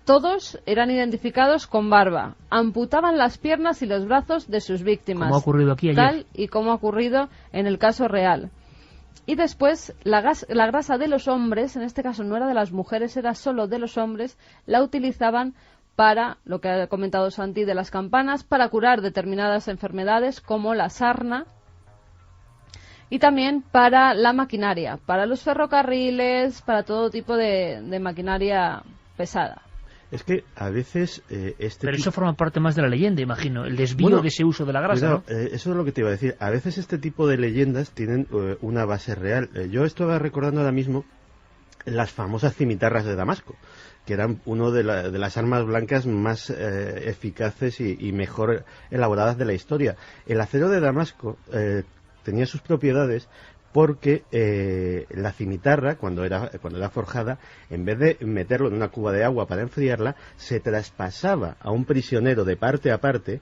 todos eran identificados con barba, amputaban las piernas y los brazos de sus víctimas. Como ha ocurrido aquí ayer. Tal y como ha ocurrido en el caso real. Y después, la grasa de los hombres, en este caso no era de las mujeres, era solo de los hombres, la utilizaban para, lo que ha comentado Santi de las campanas, para curar determinadas enfermedades como la sarna, y también para la maquinaria, para los ferrocarriles, para todo tipo de maquinaria pesada. Es que a veces Pero eso forma parte más de la leyenda, imagino, el desvío de ese uso de la grasa, cuidado, ¿no? Eso es lo que te iba a decir. A veces este tipo de leyendas tienen una base real. Yo estaba recordando ahora mismo las famosas cimitarras de Damasco, que eran una de las armas blancas más eficaces y mejor elaboradas de la historia. El acero de Damasco tenía sus propiedades porque la cimitarra, cuando era forjada, en vez de meterlo en una cuba de agua para enfriarla, se traspasaba a un prisionero de parte a parte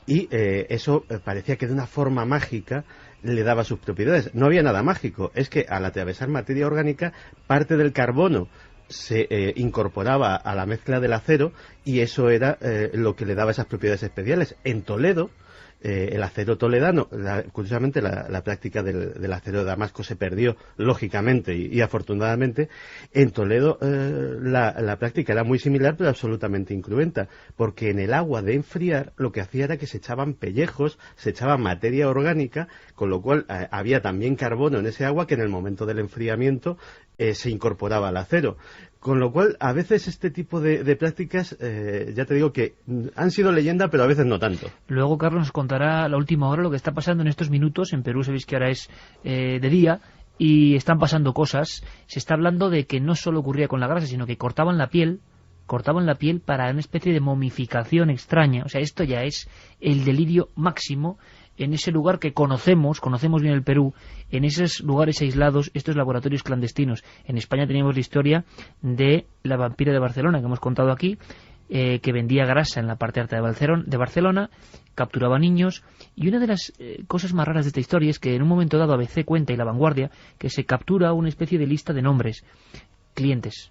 y eso parecía que de una forma mágica le daba sus propiedades. No había nada mágico, es que al atravesar materia orgánica, parte del carbono se incorporaba a la mezcla del acero y eso era lo que le daba esas propiedades especiales. En Toledo, el acero toledano, curiosamente la práctica del acero de Damasco se perdió, lógicamente y afortunadamente. En Toledo la práctica era muy similar, pero absolutamente incruenta, porque en el agua de enfriar lo que hacía era que se echaban pellejos, se echaba materia orgánica, con lo cual había también carbono en ese agua que en el momento del enfriamiento se incorporaba al acero. Con lo cual, a veces este tipo de prácticas, ya te digo que han sido leyenda, pero a veces no tanto. Luego Carlos nos contará la última hora lo que está pasando en estos minutos. En Perú sabéis que ahora es de día y están pasando cosas. Se está hablando de que no solo ocurría con la grasa, sino que cortaban la piel para una especie de momificación extraña. O sea, esto ya es el delirio máximo en ese lugar que conocemos bien el Perú, en esos lugares aislados, estos laboratorios clandestinos. En España teníamos la historia de la vampira de Barcelona, que hemos contado aquí, que vendía grasa en la parte alta de Barcelona, capturaba niños, y una de las cosas más raras de esta historia es que en un momento dado ABC cuenta, y La Vanguardia, que se captura una especie de lista de nombres, clientes.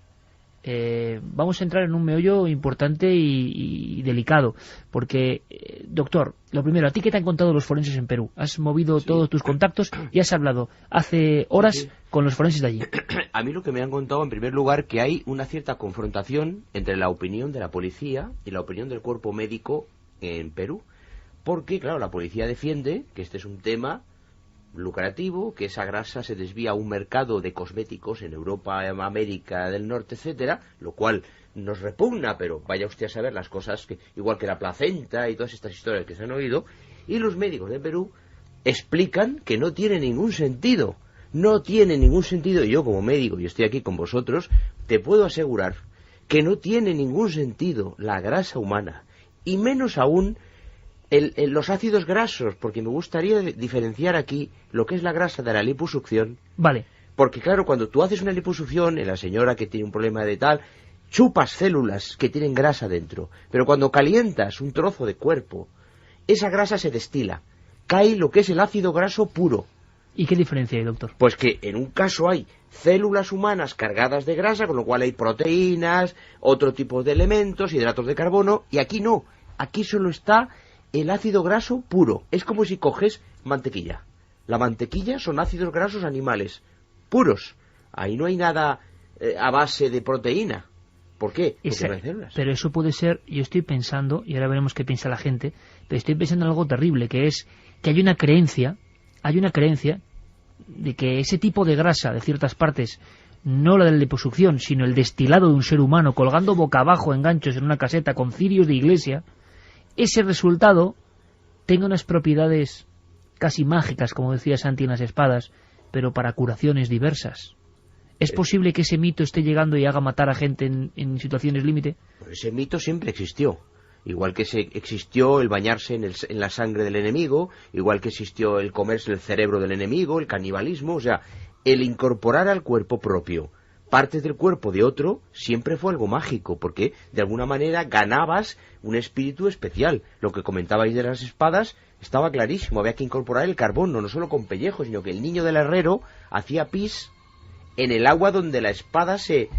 Vamos a entrar en un meollo importante y delicado, porque, doctor, lo primero, ¿a ti qué te han contado los forenses en Perú? Has movido todos tus contactos y has hablado hace horas con los forenses de allí. A mí lo que me han contado, en primer lugar, que hay una cierta confrontación entre la opinión de la policía y la opinión del cuerpo médico en Perú, porque, claro, la policía defiende que este es un tema lucrativo, que esa grasa se desvía a un mercado de cosméticos en Europa, en América del Norte, etcétera, lo cual nos repugna, pero vaya usted a saber las cosas, que igual que la placenta y todas estas historias que se han oído, y los médicos de Perú explican que no tiene ningún sentido, y yo como médico, y estoy aquí con vosotros, te puedo asegurar que no tiene ningún sentido la grasa humana, y menos aún los ácidos grasos, porque me gustaría diferenciar aquí lo que es la grasa de la liposucción. Vale. Porque claro, cuando tú haces una liposucción, en la señora que tiene un problema de tal, chupas células que tienen grasa dentro. Pero cuando calientas un trozo de cuerpo, esa grasa se destila. Cae lo que es el ácido graso puro. ¿Y qué diferencia hay, doctor? Pues que en un caso hay células humanas cargadas de grasa, con lo cual hay proteínas, otro tipo de elementos, hidratos de carbono, y aquí no. Aquí solo está el ácido graso puro. Es como si coges mantequilla. La mantequilla son ácidos grasos animales puros. Ahí no hay nada a base de proteína. ¿Por qué? Porque no hay células. Pero eso puede ser, yo estoy pensando, y ahora veremos qué piensa la gente, pero estoy pensando en algo terrible, que es que hay una creencia de que ese tipo de grasa de ciertas partes, no la de la liposucción, sino el destilado de un ser humano colgando boca abajo en ganchos en una caseta con cirios de iglesia, ese resultado tenga unas propiedades casi mágicas, como decía Santi, en las espadas, pero para curaciones diversas. ¿Es posible que ese mito esté llegando y haga matar a gente en situaciones límite? Ese mito siempre existió. Igual que existió el bañarse en la sangre del enemigo, igual que existió el comerse el cerebro del enemigo, el canibalismo, o sea, el incorporar al cuerpo propio partes del cuerpo de otro siempre fue algo mágico, porque de alguna manera ganabas un espíritu especial. Lo que comentabais de las espadas estaba clarísimo, había que incorporar el carbono, no solo con pellejo, sino que el niño del herrero hacía pis en el agua donde la espada se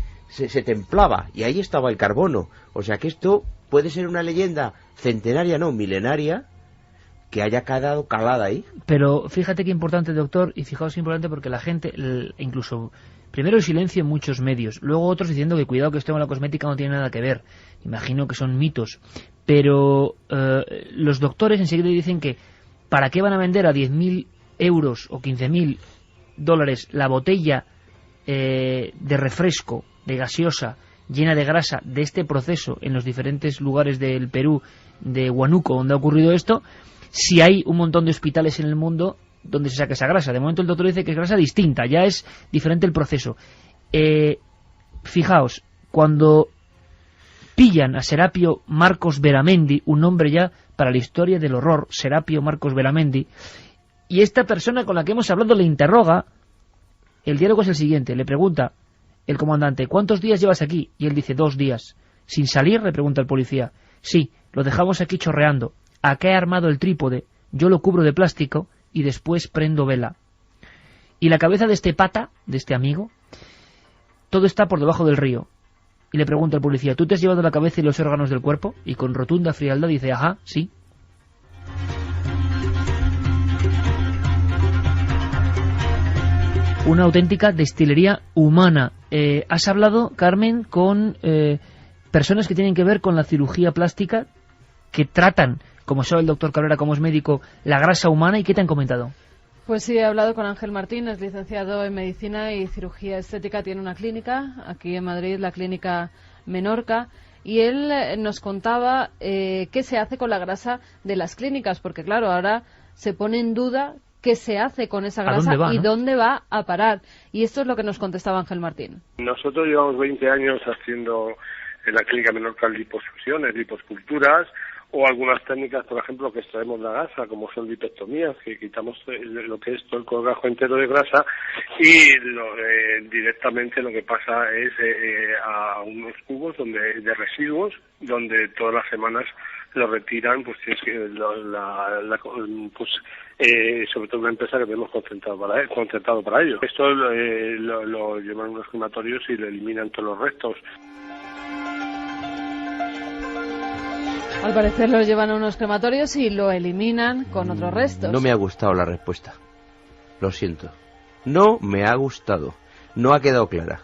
templaba, y ahí estaba el carbono. O sea que esto puede ser una leyenda centenaria, no, milenaria, que haya quedado calada ahí. Pero fíjate qué importante, doctor, y fijaos qué importante, porque la gente, incluso, primero el silencio en muchos medios, luego otros diciendo que cuidado que esto con la cosmética no tiene nada que ver. Imagino que son mitos. Pero los doctores enseguida dicen que ¿para qué van a vender a 10.000 euros o 15.000 $ la botella de refresco, de gaseosa, llena de grasa, de este proceso en los diferentes lugares del Perú, de Huánuco, donde ha ocurrido esto, si hay un montón de hospitales en el mundo donde se saca esa grasa? De momento el doctor dice que es grasa distinta, ya es diferente el proceso. Fijaos, cuando pillan a Serapio Marcos Beramendi, un nombre ya para la historia del horror, Serapio Marcos Beramendi, y esta persona con la que hemos hablado le interroga, el diálogo es el siguiente, le pregunta el comandante, ¿cuántos días llevas aquí? Y él dice, 2 días. ¿Sin salir? Le pregunta el policía. Sí, lo dejamos aquí chorreando. Acá he armado el trípode, yo lo cubro de plástico y después prendo vela. Y la cabeza de este pata, de este amigo, todo está por debajo del río. Y le pregunta al policía, ¿tú te has llevado la cabeza y los órganos del cuerpo? Y con rotunda frialdad dice, ajá, sí. Una auténtica destilería humana. Has hablado, Carmen, con personas que tienen que ver con la cirugía plástica, que tratan, como sabe el doctor Cabrera, como es médico, la grasa humana. ¿Y qué te han comentado? Pues sí, he hablado con Ángel Martín, es licenciado en Medicina y Cirugía Estética, tiene una clínica aquí en Madrid, la Clínica Menorca, y él nos contaba qué se hace con la grasa de las clínicas, porque claro, ahora se pone en duda qué se hace con esa grasa y dónde va a parar. Y esto es lo que nos contestaba Ángel Martín. Nosotros llevamos 20 años haciendo en la Clínica Menorca liposucciones, liposculturas, o algunas técnicas, por ejemplo, que extraemos la grasa, como son lipectomías, que quitamos lo que es todo el colgajo entero de grasa, y directamente lo que pasa es a unos cubos de residuos, donde todas las semanas lo retiran, pues es que sobre todo una empresa que tenemos contratado para ello. Esto lo llevan unos crematorios y le eliminan todos los restos. Al parecer lo llevan a unos crematorios y lo eliminan con otros restos. No me ha gustado la respuesta. Lo siento. No me ha gustado. No ha quedado clara.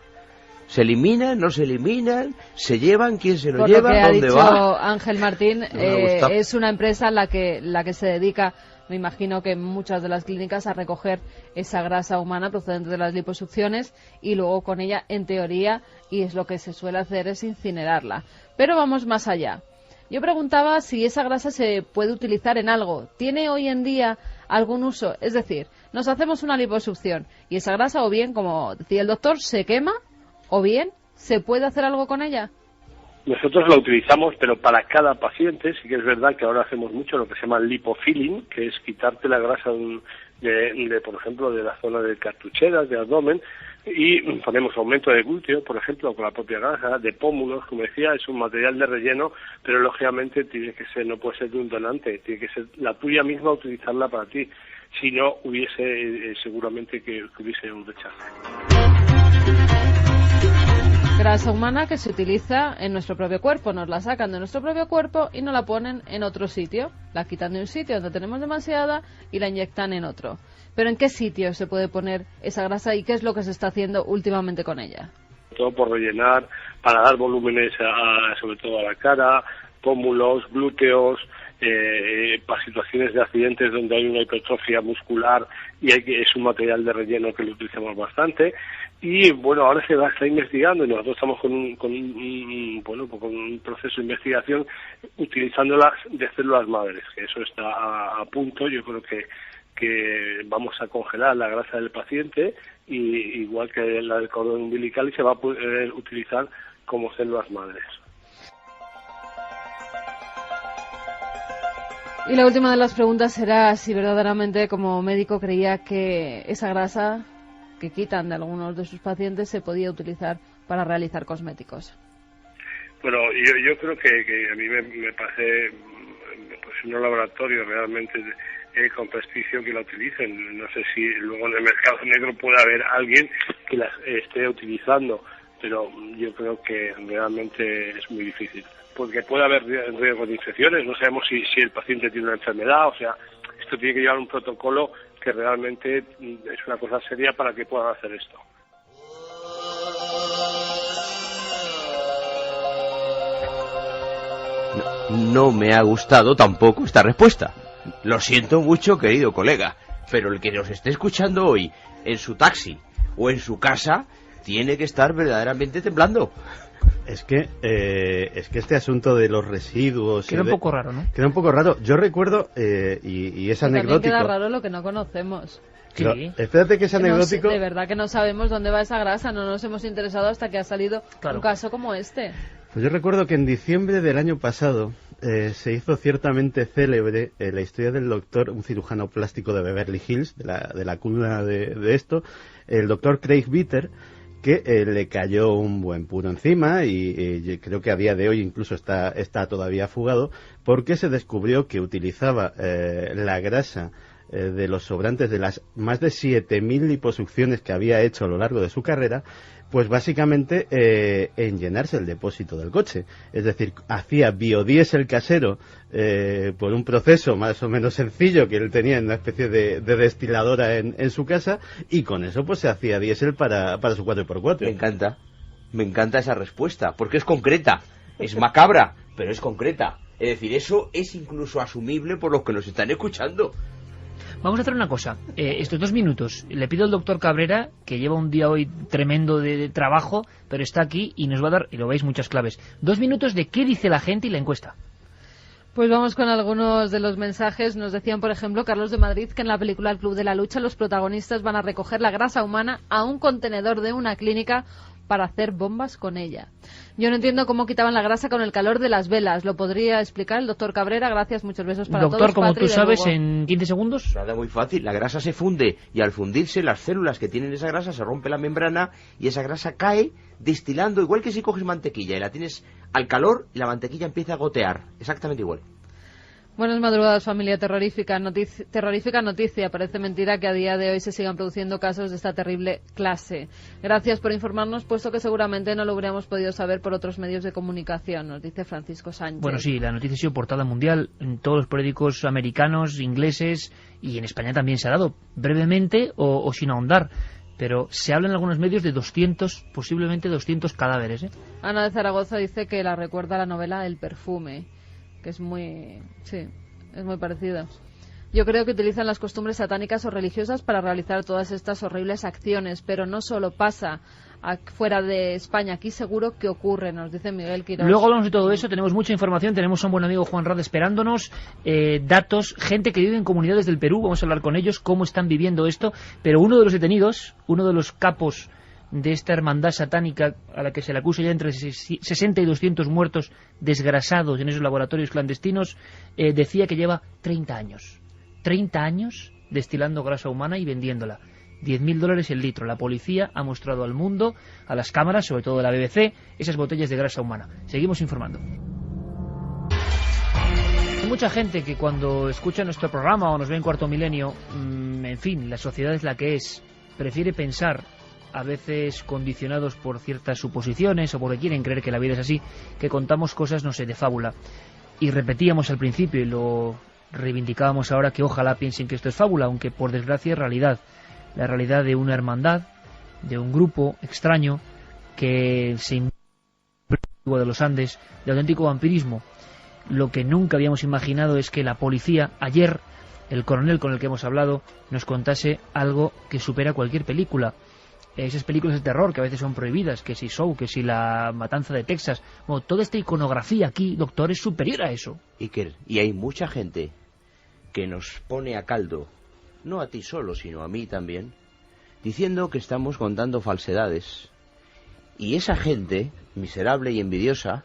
¿Se eliminan? ¿No se eliminan? ¿Se llevan? ¿Quién se lo lleva? ¿Dónde va? Por lo que ha dicho Ángel Martín, es una empresa la que se dedica, me imagino que en muchas de las clínicas, a recoger esa grasa humana procedente de las liposucciones y luego con ella, en teoría, y es lo que se suele hacer, es incinerarla. Pero vamos más allá. Yo preguntaba si esa grasa se puede utilizar en algo. ¿Tiene hoy en día algún uso? Es decir, nos hacemos una liposucción y esa grasa, o bien, como decía el doctor, se quema, o bien, ¿se puede hacer algo con ella? Nosotros la utilizamos, pero para cada paciente. Sí que es verdad que ahora hacemos mucho lo que se llama lipofilling, que es quitarte la grasa por ejemplo, de la zona de cartucheras, de abdomen, y ponemos aumento de glúteo, por ejemplo, con la propia grasa, de pómulos, como decía, es un material de relleno, pero lógicamente tiene que ser, no puede ser de un donante, tiene que ser la tuya misma utilizarla para ti, si no hubiese seguramente que hubiese un rechazo. Grasa humana que se utiliza en nuestro propio cuerpo, nos la sacan de nuestro propio cuerpo y nos la ponen en otro sitio, la quitan de un sitio donde tenemos demasiada y la inyectan en otro. Pero ¿en qué sitio se puede poner esa grasa y qué es lo que se está haciendo últimamente con ella? Todo por rellenar, para dar volúmenes sobre todo a la cara, pómulos, glúteos, para situaciones de accidentes donde hay una hipertrofia muscular y es un material de relleno que lo utilizamos bastante. Y bueno, ahora se está investigando y nosotros estamos con un proceso de investigación utilizándolas de células madres, que eso está a punto. Yo creo que que vamos a congelar la grasa del paciente, y igual que la del cordón umbilical, y se va a poder utilizar como células madres. Y la última de las preguntas será si verdaderamente como médico creía que esa grasa que quitan de algunos de sus pacientes se podía utilizar para realizar cosméticos. Bueno, yo creo que a mí me parece pues un laboratorio realmente con prestigio que la utilicen. No sé si luego en el mercado negro puede haber alguien que la esté utilizando, pero yo creo que realmente es muy difícil, porque puede haber riesgo de infecciones. No sabemos si el paciente tiene una enfermedad. O sea, esto tiene que llevar un protocolo que realmente es una cosa seria para que puedan hacer esto. No me ha gustado tampoco esta respuesta. Lo siento mucho, querido colega, pero el que nos esté escuchando hoy en su taxi o en su casa tiene que estar verdaderamente temblando. Es que este asunto de los residuos... Queda un poco raro, ¿no? Queda un poco raro. Yo recuerdo, y es anecdótico... También queda raro lo que no conocemos. Pero, espérate que es anecdótico... De verdad que no sabemos dónde va esa grasa, no nos hemos interesado hasta que ha salido un caso como este. Pues yo recuerdo que en diciembre del año pasado se hizo ciertamente célebre la historia del doctor, un cirujano plástico de Beverly Hills, de la cuna de esto, el doctor Craig Bitter, que le cayó un buen puro encima y creo que a día de hoy incluso está todavía fugado, porque se descubrió que utilizaba la grasa de los sobrantes de las más de 7.000 liposucciones que había hecho a lo largo de su carrera, pues básicamente en llenarse el depósito del coche. Es decir, hacía biodiesel casero por un proceso más o menos sencillo que él tenía en una especie de destiladora en su casa, y con eso pues se hacía diésel para su 4x4. Me encanta esa respuesta, porque es concreta, es macabra, pero es concreta. Es decir, eso es incluso asumible por los que nos están escuchando. Vamos a hacer una cosa, estos 2 minutos, le pido al doctor Cabrera, que lleva un día hoy tremendo de trabajo, pero está aquí y nos va a dar, y lo veis, muchas claves. 2 minutos de qué dice la gente y la encuesta. Pues vamos con algunos de los mensajes. Nos decían, por ejemplo, Carlos de Madrid, que en la película El Club de la Lucha los protagonistas van a recoger la grasa humana a un contenedor de una clínica para hacer bombas con ella. Yo no entiendo cómo quitaban la grasa con el calor de las velas. ¿Lo podría explicar el doctor Cabrera? Gracias, muchos besos para todos. Doctor, como Patri tú sabes, Lugo. en 15 segundos. Nada, muy fácil. La grasa se funde y al fundirse las células que tienen esa grasa se rompe la membrana y esa grasa cae destilando, igual que si coges mantequilla y la tienes al calor y la mantequilla empieza a gotear. Exactamente igual. Buenas madrugadas, familia terrorífica. Terrorífica noticia. Parece mentira que a día de hoy se sigan produciendo casos de esta terrible clase. Gracias por informarnos, puesto que seguramente no lo hubiéramos podido saber por otros medios de comunicación, nos dice Francisco Sánchez. Bueno, sí, la noticia ha sido portada mundial en todos los periódicos americanos, ingleses, y en España también se ha dado, brevemente o sin ahondar. Pero se habla en algunos medios de 200, posiblemente 200 cadáveres, ¿eh? Ana de Zaragoza dice que la recuerda a la novela El perfume, que es muy parecida. Yo creo que utilizan las costumbres satánicas o religiosas para realizar todas estas horribles acciones, pero no solo pasa fuera de España, aquí seguro que ocurre, nos dice Miguel Quirós. Luego hablamos de todo eso, tenemos mucha información, tenemos a un buen amigo Juan Rad esperándonos, datos, gente que vive en comunidades del Perú, vamos a hablar con ellos, cómo están viviendo esto, pero uno de los detenidos, uno de los capos de esta hermandad satánica a la que se le acusa ya entre 60 y 200 muertos desgrasados en esos laboratorios clandestinos, decía que lleva 30 años destilando grasa humana y vendiéndola. $10.000 el litro. La policía ha mostrado al mundo, a las cámaras, sobre todo de la BBC, esas botellas de grasa humana. Seguimos informando. Hay mucha gente que cuando escucha nuestro programa o nos ve en Cuarto Milenio, en fin, la sociedad es la que es, prefiere pensar, a veces condicionados por ciertas suposiciones o porque quieren creer que la vida es así, que contamos cosas, no sé, de fábula. Y repetíamos al principio y lo reivindicábamos ahora, que ojalá piensen que esto es fábula, aunque por desgracia es realidad. La realidad de una hermandad, de un grupo extraño que se de los Andes, de auténtico vampirismo. Lo que nunca habíamos imaginado es que la policía, ayer, el coronel con el que hemos hablado, nos contase algo que supera cualquier película. Esas películas de terror que a veces son prohibidas, que si Show, que si La Matanza de Texas, bueno, toda esta iconografía aquí, doctor, es superior a eso. Iker, y hay mucha gente que nos pone a caldo no a ti solo, sino a mí también, diciendo que estamos contando falsedades. Y esa gente, miserable y envidiosa,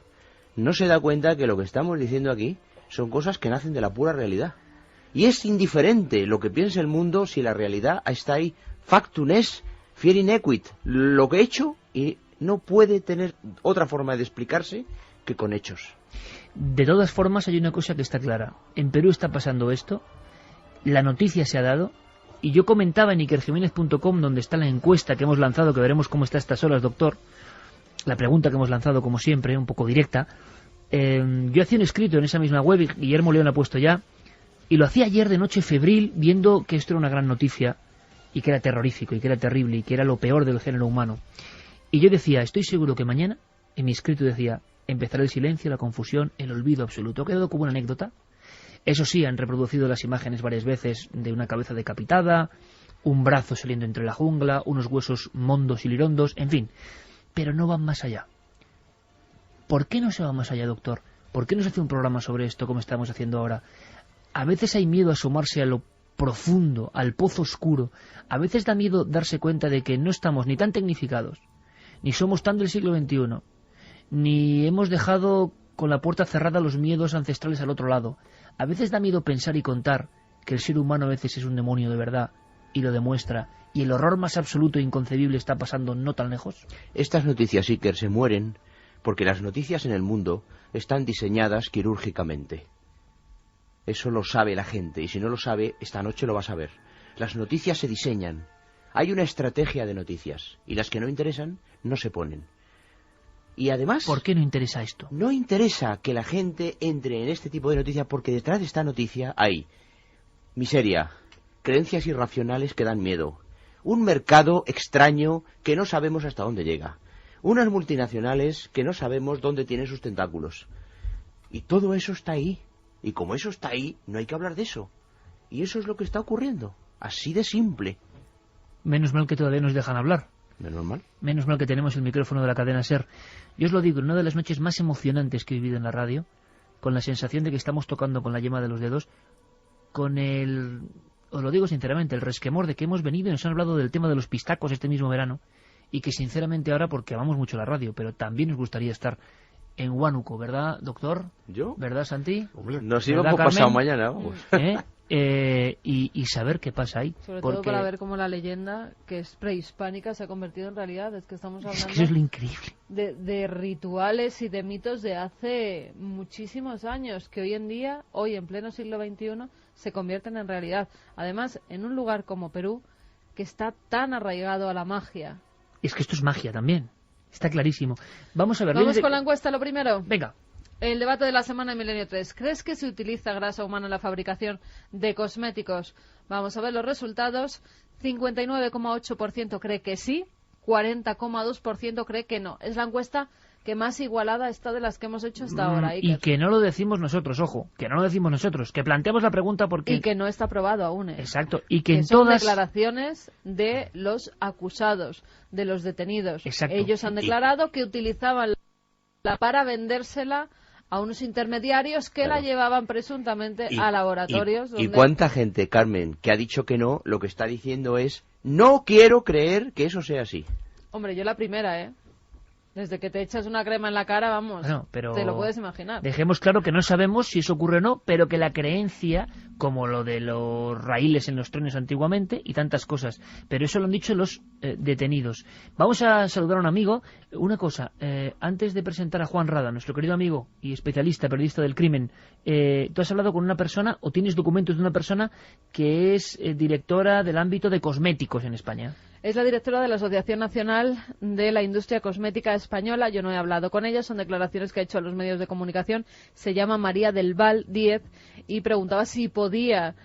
no se da cuenta que lo que estamos diciendo aquí son cosas que nacen de la pura realidad. Y es indiferente lo que piense el mundo si la realidad está ahí. Factum est, fieri nequit. Lo que he hecho y no puede tener otra forma de explicarse que con hechos. De todas formas, hay una cosa que está clara. En Perú está pasando esto, la noticia se ha dado, y yo comentaba en ikerjiménez.com, donde está la encuesta que hemos lanzado, que veremos cómo está a estas horas, doctor, la pregunta que hemos lanzado, como siempre, un poco directa. Yo hacía un escrito en esa misma web, y Guillermo León lo ha puesto ya, y lo hacía ayer de noche febril, viendo que esto era una gran noticia, y que era terrorífico, y que era terrible, y que era lo peor del género humano. Y yo decía, estoy seguro que mañana, en mi escrito decía, empezará el silencio, la confusión, el olvido absoluto. Ha quedado como una anécdota. Eso sí, han reproducido las imágenes varias veces de una cabeza decapitada, un brazo saliendo entre la jungla, unos huesos mondos y lirondos, en fin. Pero no van más allá. ¿Por qué no se va más allá, doctor? ¿Por qué no se hace un programa sobre esto como estamos haciendo ahora? A veces hay miedo a asomarse a lo profundo, al pozo oscuro. A veces da miedo darse cuenta de que no estamos ni tan tecnificados, ni somos tan del siglo XXI, ni hemos dejado con la puerta cerrada los miedos ancestrales al otro lado. A veces da miedo pensar y contar que el ser humano a veces es un demonio de verdad, y lo demuestra, y el horror más absoluto e inconcebible está pasando no tan lejos. Estas noticias, Iker, se mueren porque las noticias en el mundo están diseñadas quirúrgicamente. Eso lo sabe la gente, y si no lo sabe, esta noche lo vas a ver. Las noticias se diseñan. Hay una estrategia de noticias, y las que no interesan, no se ponen. Y además... ¿Por qué no interesa esto? No interesa que la gente entre en este tipo de noticias, porque detrás de esta noticia hay miseria, creencias irracionales que dan miedo, un mercado extraño que no sabemos hasta dónde llega, unas multinacionales que no sabemos dónde tienen sus tentáculos. Y todo eso está ahí. Y como eso está ahí, no hay que hablar de eso. Y eso es lo que está ocurriendo. Así de simple. Menos mal que todavía nos dejan hablar. Menos mal. Menos mal que tenemos el micrófono de la cadena SER. Yo os lo digo, en una de las noches más emocionantes que he vivido en la radio, con la sensación de que estamos tocando con la yema de los dedos, con el... Os lo digo sinceramente, el resquemor de que hemos venido y nos han hablado del tema de los pistacos este mismo verano, y que sinceramente ahora, porque amamos mucho la radio, pero también nos gustaría estar en Huánuco, ¿verdad, doctor? ¿Yo? ¿Verdad, Santi? Nos íbamos pasado mañana, vamos. Y saber qué pasa ahí. Sobre todo para ver cómo la leyenda, que es prehispánica, se ha convertido en realidad. Es que estamos hablando... Es que eso es lo increíble. De rituales y de mitos de hace muchísimos años, que hoy en día, hoy en pleno siglo XXI, se convierten en realidad. Además, en un lugar como Perú, que está tan arraigado a la magia. Es que esto es magia también. Está clarísimo. Vamos a ver. Vamos con la encuesta, lo primero. Venga. El debate de la semana en Milenio 3. ¿Crees que se utiliza grasa humana en la fabricación de cosméticos? Vamos a ver los resultados. 59,8% cree que sí, 40,2% cree que no. Es la encuesta que más igualada está de las que hemos hecho hasta ahora. Y que no lo decimos nosotros, ojo, que no lo decimos nosotros, que planteamos la pregunta porque... Y que no está aprobado aún. Exacto, y que en son todas... declaraciones de los acusados, de los detenidos. Exacto. Ellos han declarado que utilizaban la para vendérsela a unos intermediarios que la llevaban presuntamente a laboratorios. ¿Y cuánta gente, Carmen, que ha dicho que no, lo que está diciendo es, no quiero creer que eso sea así? Hombre, yo la primera, ¿eh? Desde que te echas una crema en la cara, vamos, bueno, pero te lo puedes imaginar. Dejemos claro que no sabemos si eso ocurre o no, pero que la creencia, como lo de los raíles en los trenes antiguamente y tantas cosas, pero eso lo han dicho los detenidos. Vamos a saludar a un amigo. Una cosa, antes de presentar a Juan Rada, nuestro querido amigo y especialista, periodista del crimen, tú has hablado con una persona, o tienes documentos de una persona que es directora del ámbito de cosméticos en España. Es la directora de la Asociación Nacional de la Industria Cosmética Española. Yo no he hablado con ella, son declaraciones que ha hecho a los medios de comunicación. Se llama María del Val Díez y preguntaba si podía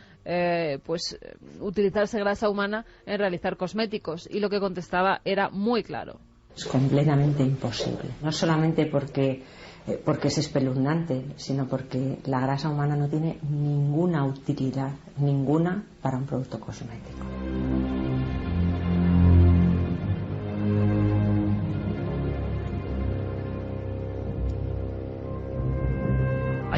utilizarse grasa humana en realizar cosméticos. Y lo que contestaba era muy claro. Es completamente imposible, no solamente porque es espeluznante, sino porque la grasa humana no tiene ninguna utilidad, ninguna para un producto cosmético.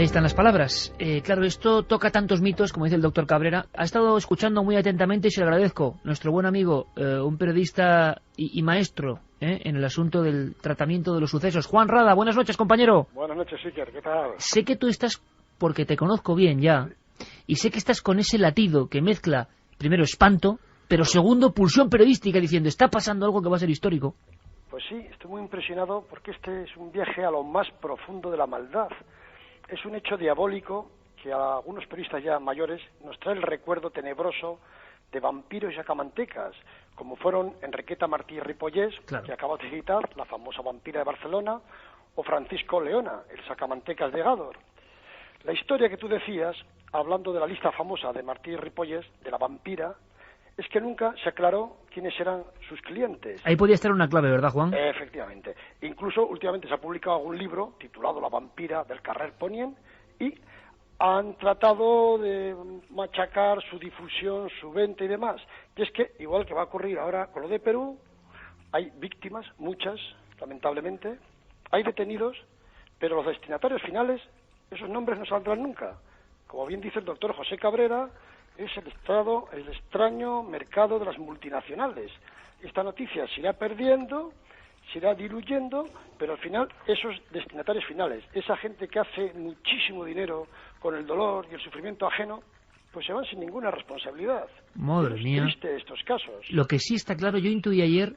Ahí están las palabras. Claro, esto toca tantos mitos, como dice el doctor Cabrera. Ha estado escuchando muy atentamente y se lo agradezco. Nuestro buen amigo, un periodista y maestro en el asunto del tratamiento de los sucesos. Juan Rada, buenas noches, compañero. Buenas noches, Iker, ¿qué tal? Sé que tú estás, porque te conozco bien ya, y sé que estás con ese latido que mezcla, primero, espanto, pero segundo, pulsión periodística, diciendo, está pasando algo que va a ser histórico. Pues sí, estoy muy impresionado porque este es un viaje a lo más profundo de la maldad. Es un hecho diabólico que a algunos periodistas ya mayores nos trae el recuerdo tenebroso de vampiros y sacamantecas, como fueron Enriqueta Martí Ripollés, claro, que acabo de citar, la famosa vampira de Barcelona, o Francisco Leona, el sacamantecas de Gádor. La historia que tú decías, hablando de la lista famosa de Martí Ripollés, de la vampira, es que nunca se aclaró quiénes eran sus clientes. Ahí podía estar una clave, ¿verdad, Juan? Efectivamente. Incluso últimamente se ha publicado algún libro titulado La vampira del Carrer Ponient y han tratado de machacar su difusión, su venta y demás. Y es que, igual que va a ocurrir ahora con lo de Perú, hay víctimas, muchas, lamentablemente, hay detenidos, pero los destinatarios finales, esos nombres no saldrán nunca. Como bien dice el doctor José Cabrera, es el extraño mercado de las multinacionales. Esta noticia se irá perdiendo, se irá diluyendo, pero al final esos destinatarios finales, esa gente que hace muchísimo dinero con el dolor y el sufrimiento ajeno, pues se van sin ninguna responsabilidad. Madre mía. Es triste estos casos. Lo que sí está claro, yo intuí ayer,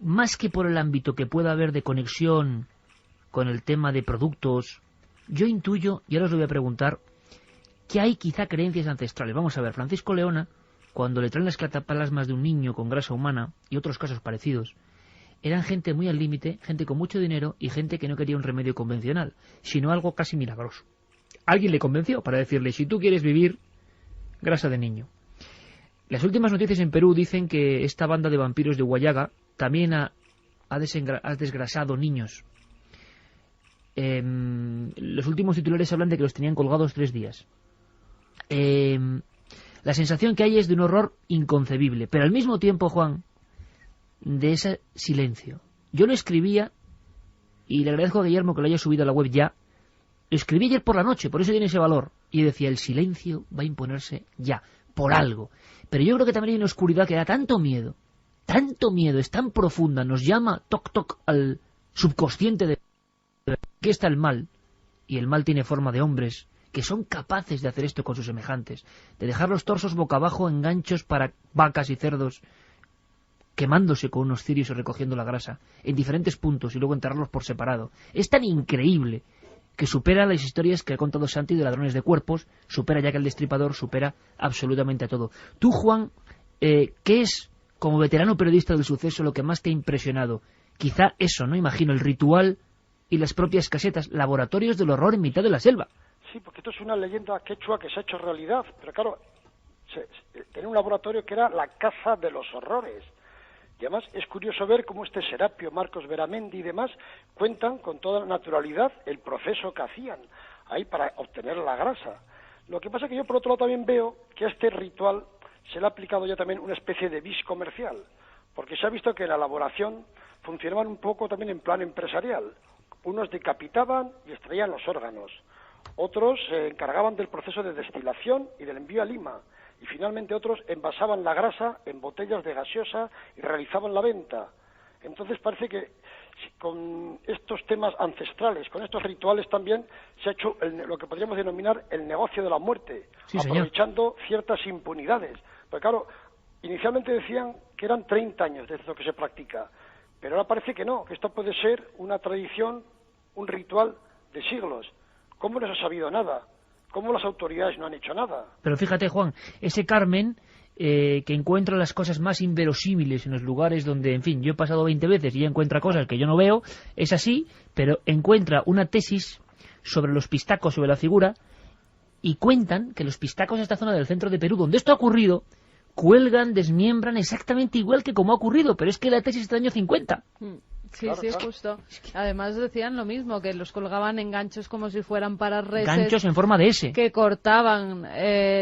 más que por el ámbito que pueda haber de conexión con el tema de productos, yo intuyo, y ahora os lo voy a preguntar, que hay quizá creencias ancestrales. Vamos a ver, Francisco Leona, cuando le traen las cataplasmas de un niño con grasa humana y otros casos parecidos, eran gente muy al límite, gente con mucho dinero y gente que no quería un remedio convencional, sino algo casi milagroso. Alguien le convenció para decirle, si tú quieres vivir, grasa de niño. Las últimas noticias en Perú dicen que esta banda de vampiros de Huallaga también ha desgrasado niños. Los últimos titulares hablan de que los tenían colgados 3 días. La sensación que hay es de un horror inconcebible, pero al mismo tiempo, Juan, de ese silencio. Yo lo escribía, y le agradezco a Guillermo que lo haya subido a la web ya, lo escribí ayer por la noche, por eso tiene ese valor, y decía, el silencio va a imponerse ya, por algo. Pero yo creo que también hay una oscuridad que da tanto miedo, es tan profunda, nos llama toc toc al subconsciente de que está el mal, y el mal tiene forma de hombres que son capaces de hacer esto con sus semejantes, de dejar los torsos boca abajo en ganchos para vacas y cerdos, quemándose con unos cirios y recogiendo la grasa en diferentes puntos y luego enterrarlos por separado. Es tan increíble que supera las historias que ha contado Santi de ladrones de cuerpos, supera ya que el Destripador, supera absolutamente a todo. Tú, Juan, ¿qué es, como veterano periodista del suceso, lo que más te ha impresionado? Quizá eso, ¿no? Imagino, el ritual y las propias casetas, laboratorios del horror en mitad de la selva. Sí, porque esto es una leyenda quechua que se ha hecho realidad, pero claro, tenía un laboratorio que era la casa de los horrores. Y además es curioso ver cómo este Serapio, Marcos Veramendi y demás cuentan con toda naturalidad el proceso que hacían ahí para obtener la grasa. Lo que pasa es que yo por otro lado también veo que a este ritual se le ha aplicado ya también una especie de bis comercial, porque se ha visto que en la elaboración funcionaban un poco también en plan empresarial. Unos decapitaban y extraían los órganos, otros se encargaban del proceso de destilación y del envío a Lima, y finalmente otros envasaban la grasa en botellas de gaseosa y realizaban la venta. Entonces parece que con estos temas ancestrales, con estos rituales también, se ha hecho lo que podríamos denominar el negocio de la muerte, sí, aprovechando ciertas impunidades. Porque claro, inicialmente decían que eran 30 años desde lo que se practica, pero ahora parece que no, que esto puede ser una tradición, un ritual de siglos. ¿Cómo no se ha sabido nada? ¿Cómo las autoridades no han hecho nada? Pero fíjate, Juan, ese Carmen que encuentra las cosas más inverosímiles en los lugares donde, en fin, yo he pasado 20 veces y ella encuentra cosas que yo no veo, es así, pero encuentra una tesis sobre los pistacos, sobre la figura, y cuentan que los pistacos de esta zona del centro de Perú, donde esto ha ocurrido, cuelgan, desmiembran exactamente igual que como ha ocurrido, pero es que la tesis es del año 50. Sí, claro, sí, claro. Justo. Además decían lo mismo, que los colgaban en ganchos como si fueran para reses. Ganchos en forma de S. Que cortaban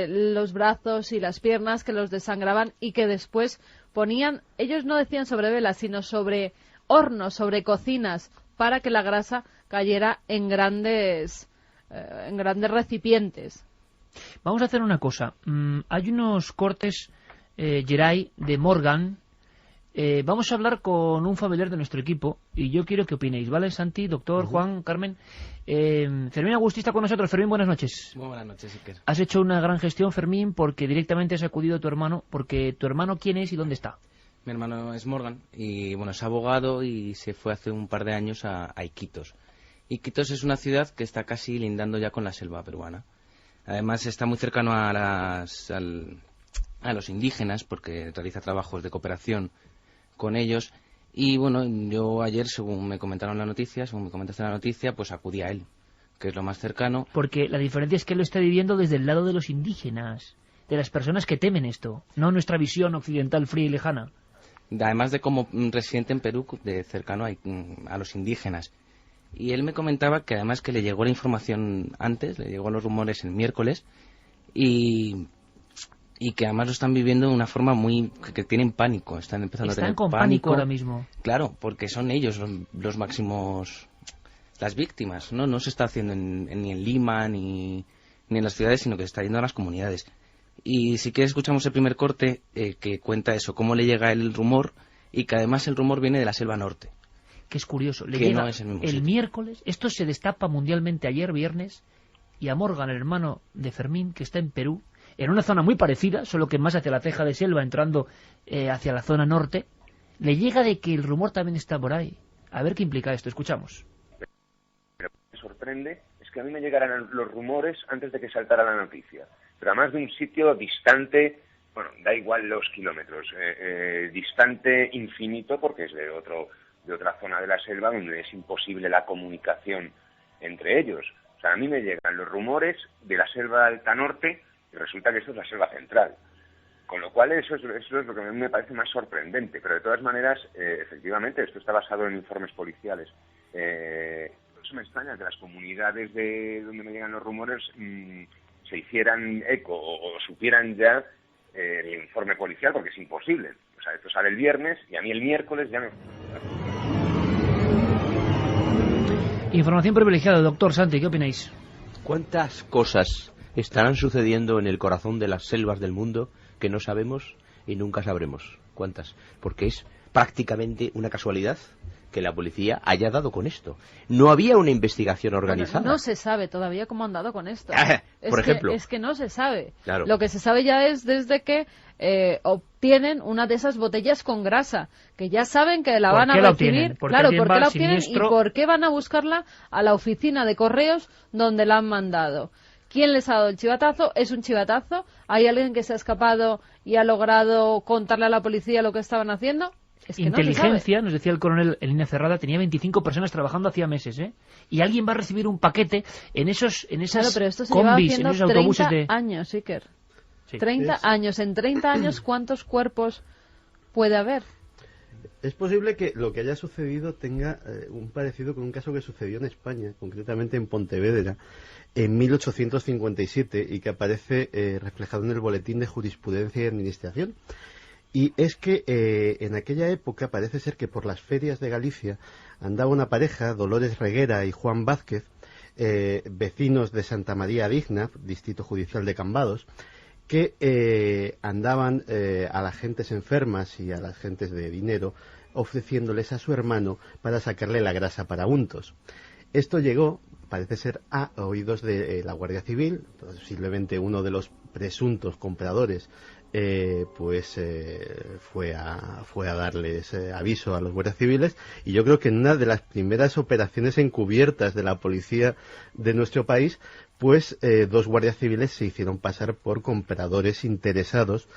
los brazos y las piernas, que los desangraban y que después ponían, ellos no decían sobre velas, sino sobre hornos, sobre cocinas, para que la grasa cayera en grandes en grandes recipientes. Vamos a hacer una cosa. Hay unos cortes, Geray, de Morgan. Vamos a hablar con un familiar de nuestro equipo y yo quiero que opinéis, ¿vale, Santi, doctor, Juan, Carmen? Fermín Agustí está con nosotros. Fermín, buenas noches. Muy buenas noches, Iker. Has hecho una gran gestión, Fermín, porque directamente has acudido a tu hermano, porque tu hermano, ¿quién es y dónde está? Mi hermano es Morgan y bueno, es abogado y se fue hace un par de años a Iquitos. Iquitos es una ciudad que está casi lindando ya con la selva peruana. Además está muy cercano a los indígenas porque realiza trabajos de cooperación con ellos. Y bueno, yo ayer, según me comentaste la noticia, pues acudí a él, que es lo más cercano. Porque la diferencia es que él lo está viviendo desde el lado de los indígenas, de las personas que temen esto, no nuestra visión occidental fría y lejana. Además de como residente en Perú, de cercano a los indígenas. Y él me comentaba que además que le llegó la información antes, le llegó los rumores el miércoles, y que además lo están viviendo de una forma que tienen pánico, están empezando a tener pánico ahora mismo. Claro, porque son ellos los máximos, las víctimas, no se está haciendo ni en Lima ni en las ciudades, sino que se está yendo a las comunidades. Y si quieres escuchamos el primer corte que cuenta eso, cómo le llega el rumor, y que además el rumor viene de la selva norte. Que es curioso, le que llega no es el mismo el sitio. Miércoles, esto se destapa mundialmente ayer viernes, y a Morgan, el hermano de Fermín, que está en Perú, en una zona muy parecida, solo que más hacia la ceja de selva, entrando hacia la zona norte, le llega de que el rumor también está por ahí. A ver qué implica esto, escuchamos. Lo que me sorprende es que a mí me llegaran los rumores antes de que saltara la noticia, pero además de un sitio distante, bueno, da igual los kilómetros, distante infinito, porque es de otra zona de la selva donde es imposible la comunicación entre ellos. O sea, a mí me llegan los rumores de la selva alta norte y resulta que esto es la selva central. Con lo cual eso es lo que a mí me parece más sorprendente. Pero de todas maneras, efectivamente, esto está basado en informes policiales. Por eso me extraña que las comunidades de donde me llegan los rumores se hicieran eco o supieran ya el informe policial, porque es imposible. O sea, esto sale el viernes y a mí el miércoles ya me... Información privilegiada, doctor Santi, ¿qué opináis? ¿Cuántas cosas estarán sucediendo en el corazón de las selvas del mundo que no sabemos y nunca sabremos? ¿Cuántas? Porque es prácticamente una casualidad que la policía haya dado con esto. No había una investigación organizada. Bueno, no se sabe todavía cómo han dado con esto. Por ejemplo. Es que no se sabe. Claro. Lo que se sabe ya es desde que obtienen una de esas botellas con grasa, que ya saben que la van a recibir. Claro, ¿por qué la obtienen y por qué van a buscarla a la oficina de correos donde la han mandado? ¿Quién les ha dado el chivatazo? ¿Es un chivatazo? ¿Hay alguien que se ha escapado y ha logrado contarle a la policía lo que estaban haciendo? Es que inteligencia, nos decía el coronel en línea cerrada, tenía 25 personas trabajando hacía meses, ¿eh? Y alguien va a recibir un paquete en esas pero esto se combis, lleva en esos autobuses 30 años, Iker. Sí. 30 años. En 30 años, ¿cuántos cuerpos puede haber? Es posible que lo que haya sucedido tenga un parecido con un caso que sucedió en España, concretamente en Pontevedra, en 1857, y que aparece reflejado en el Boletín de Jurisprudencia y Administración. Y es que en aquella época parece ser que por las ferias de Galicia andaba una pareja, Dolores Reguera y Juan Vázquez, vecinos de Santa María Digna, distrito judicial de Cambados, que andaban a las gentes enfermas y a las gentes de dinero ofreciéndoles a su hermano para sacarle la grasa para untos. Esto llegó, parece ser, a oídos de la Guardia Civil. Posiblemente uno de los presuntos compradores fue a darles aviso a los guardias civiles, y yo creo que en una de las primeras operaciones encubiertas de la policía de nuestro país, pues dos guardias civiles se hicieron pasar por compradores interesados,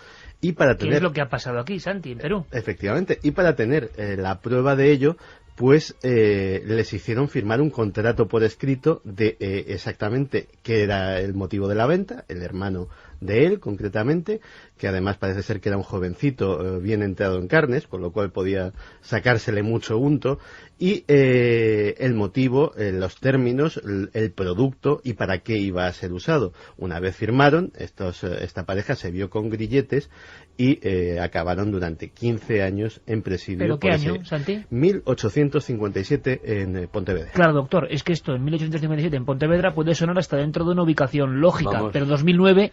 y para tener... ¿Qué es lo que ha pasado aquí, Santi, en Perú? Efectivamente, y para tener la prueba de ello, pues les hicieron firmar un contrato por escrito de exactamente qué era el motivo de la venta, el hermano de él concretamente, que además parece ser que era un jovencito bien entrado en carnes, con lo cual podía sacársele mucho unto, y el motivo, los términos, el producto y para qué iba a ser usado. Una vez firmaron, esta pareja se vio con grilletes y acabaron durante 15 años en presidio. ¿Pero qué año, Santi? 1857. 1857 en Pontevedra. Claro, doctor, es que esto en 1857 en Pontevedra puede sonar hasta dentro de una ubicación lógica, Vamos. pero 2009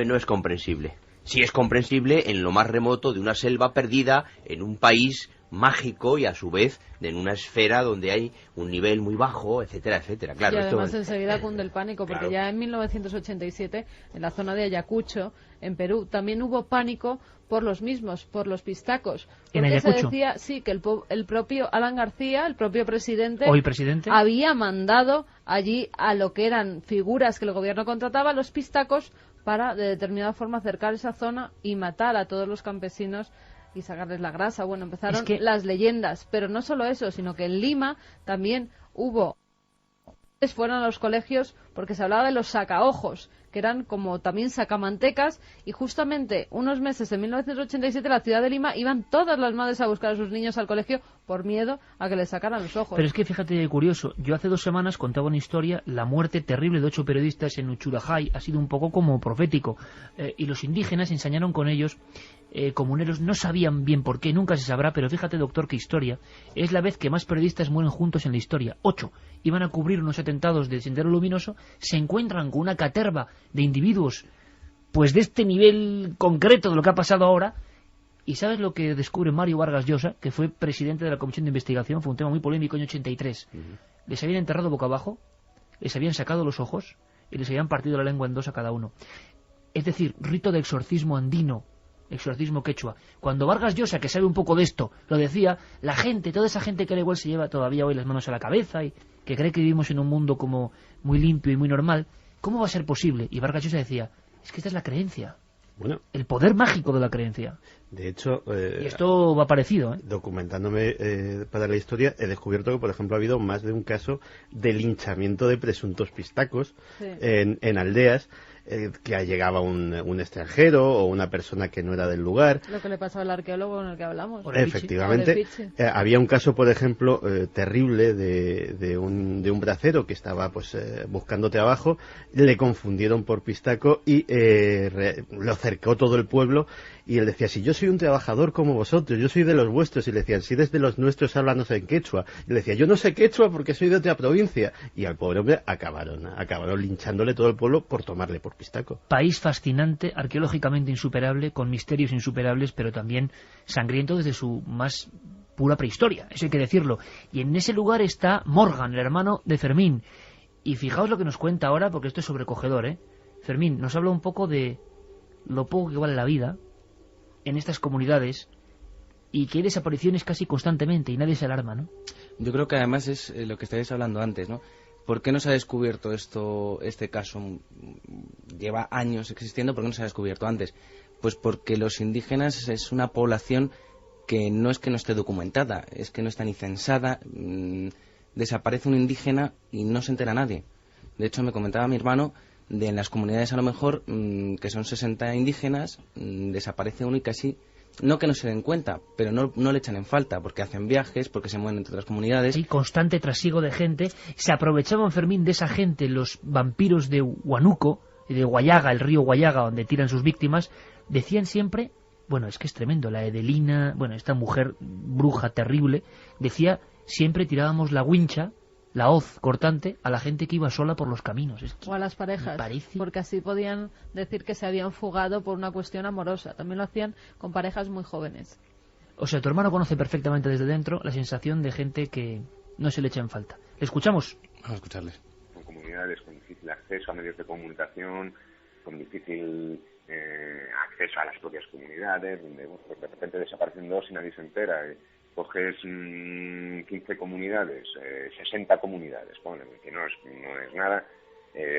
no es comprensible. Sí es comprensible en lo más remoto de una selva perdida en un país mágico y a su vez en una esfera donde hay un nivel muy bajo, etcétera, etcétera. Claro, y además esto... enseguida cunde el pánico, porque Claro. ya en 1987, en la zona de Ayacucho, en Perú, también hubo pánico por los mismos, por los pistacos. ¿En Porque se Ayacucho? decía, sí, que el propio Alan García, el propio presidente, hoy presidente, había mandado allí a lo que eran figuras que el gobierno contrataba, los pistacos, para de determinada forma acercar esa zona y matar a todos los campesinos y sacarles la grasa. Bueno, empezaron las leyendas, pero no solo eso, sino que en Lima también hubo... fueron a los colegios porque se hablaba de los sacaojos, que eran como también sacamantecas, y justamente unos meses en 1987 la ciudad de Lima iban todas las madres a buscar a sus niños al colegio por miedo a que les sacaran los ojos. pero es que fíjate, curioso, yo hace 2 semanas contaba una historia, la muerte terrible de 8 periodistas en Uchurajay ha sido un poco como profético, y los indígenas ensañaron con ellos, comuneros, no sabían bien por qué, nunca se sabrá, pero fíjate, doctor, qué historia, es la vez que más periodistas mueren juntos en la historia, 8, iban a cubrir unos atentados del Sendero Luminoso, se encuentran con una caterva de individuos, pues de este nivel concreto de lo que ha pasado ahora. ¿Y sabes lo que descubre Mario Vargas Llosa, que fue presidente de la Comisión de Investigación? Fue un tema muy polémico en 83. Les habían enterrado boca abajo, les habían sacado los ojos y les habían partido la lengua en 2 a cada uno. Es decir, rito de exorcismo andino, exorcismo quechua. Cuando Vargas Llosa, que sabe un poco de esto, lo decía, la gente, toda esa gente que al igual se lleva todavía hoy las manos a la cabeza y que cree que vivimos en un mundo como muy limpio y muy normal, ¿cómo va a ser posible? Y Vargas Llosa decía, es que esta es la creencia. Bueno, el poder mágico de la creencia. De hecho, y esto va parecido, documentándome para la historia, he descubierto que, por ejemplo, ha habido más de un caso de linchamiento de presuntos pistacos en aldeas, que llegaba un extranjero o una persona que no era del lugar. Lo que le pasó al arqueólogo con el que hablamos. Efectivamente. Había un caso, por ejemplo, terrible de un bracero que estaba pues buscando trabajo, le confundieron por pistaco y lo cercó todo el pueblo, y él decía, si yo soy un trabajador como vosotros, yo soy de los vuestros, y le decían, si eres de los nuestros, háblanos en quechua. Y le decía, yo no sé quechua porque soy de otra provincia. Y al pobre hombre acabaron linchándole todo el pueblo por tomarle por pistaco. País fascinante, arqueológicamente insuperable, con misterios insuperables, pero también sangriento desde su más pura prehistoria, eso hay que decirlo. Y en ese lugar está Morgan, el hermano de Fermín. Y fijaos lo que nos cuenta ahora, porque esto es sobrecogedor, ¿eh? Fermín nos habla un poco de lo poco que vale la vida en estas comunidades y que hay desapariciones casi constantemente y nadie se alarma, ¿no? Yo creo que además es lo que estáis hablando antes, ¿no? ¿Por qué no se ha descubierto este caso? Lleva años existiendo, ¿por qué no se ha descubierto antes? Pues porque los indígenas es una población que no es que no esté documentada, es que no está ni censada. Desaparece un indígena y no se entera nadie. De hecho, me comentaba mi hermano, en las comunidades a lo mejor, que son 60 indígenas, desaparece uno y casi, no que no se den cuenta, pero no le echan en falta, porque hacen viajes, porque se mueven entre otras comunidades. Sí, constante trasiego de gente. Se aprovechaban, Fermín, de esa gente, los vampiros de Huánuco, de Guayaga, el río Guayaga, donde tiran sus víctimas. Decían siempre, bueno, es que es tremendo, la Edelina, bueno, esta mujer bruja terrible, decía, siempre tirábamos la wincha, la hoz cortante, a la gente que iba sola por los caminos. O a las parejas, porque así podían decir que se habían fugado por una cuestión amorosa. También lo hacían con parejas muy jóvenes. O sea, tu hermano conoce perfectamente desde dentro la sensación de gente que no se le echa en falta. ¿Le escuchamos? Vamos a escucharles. Son comunidades con difícil acceso a medios de comunicación, con difícil acceso a las propias comunidades, donde de repente desaparecen 2 y nadie se entera. Coges 15 comunidades, 60 comunidades, ponle, que no es nada,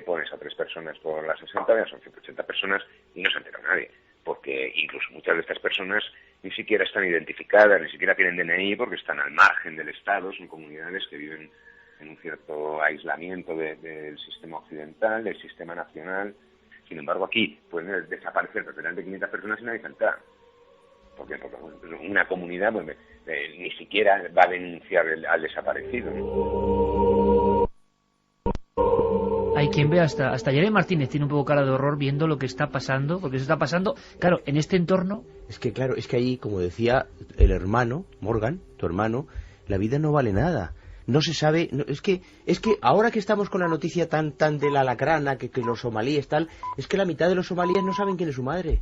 pones a 3 personas por las 60, ya son 180 personas y no se entera nadie, porque incluso muchas de estas personas ni siquiera están identificadas, ni siquiera tienen DNI, porque están al margen del Estado, son comunidades que viven en un cierto aislamiento del sistema occidental, del sistema nacional. Sin embargo, aquí pueden desaparecer perfectamente 500 personas y nadie se entera. Porque una comunidad pues, ni siquiera va a denunciar al desaparecido, ¿no? Hay quien ve hasta Yeré Martínez tiene un poco cara de horror viendo lo que está pasando, porque se está pasando, claro, en este entorno. Es que claro, es que ahí, como decía el hermano, Morgan, tu hermano, La vida no vale nada. No se sabe, es que ahora que estamos con la noticia tan de la lacrana, que los somalíes tal, es que la mitad de los somalíes no saben quién es su madre.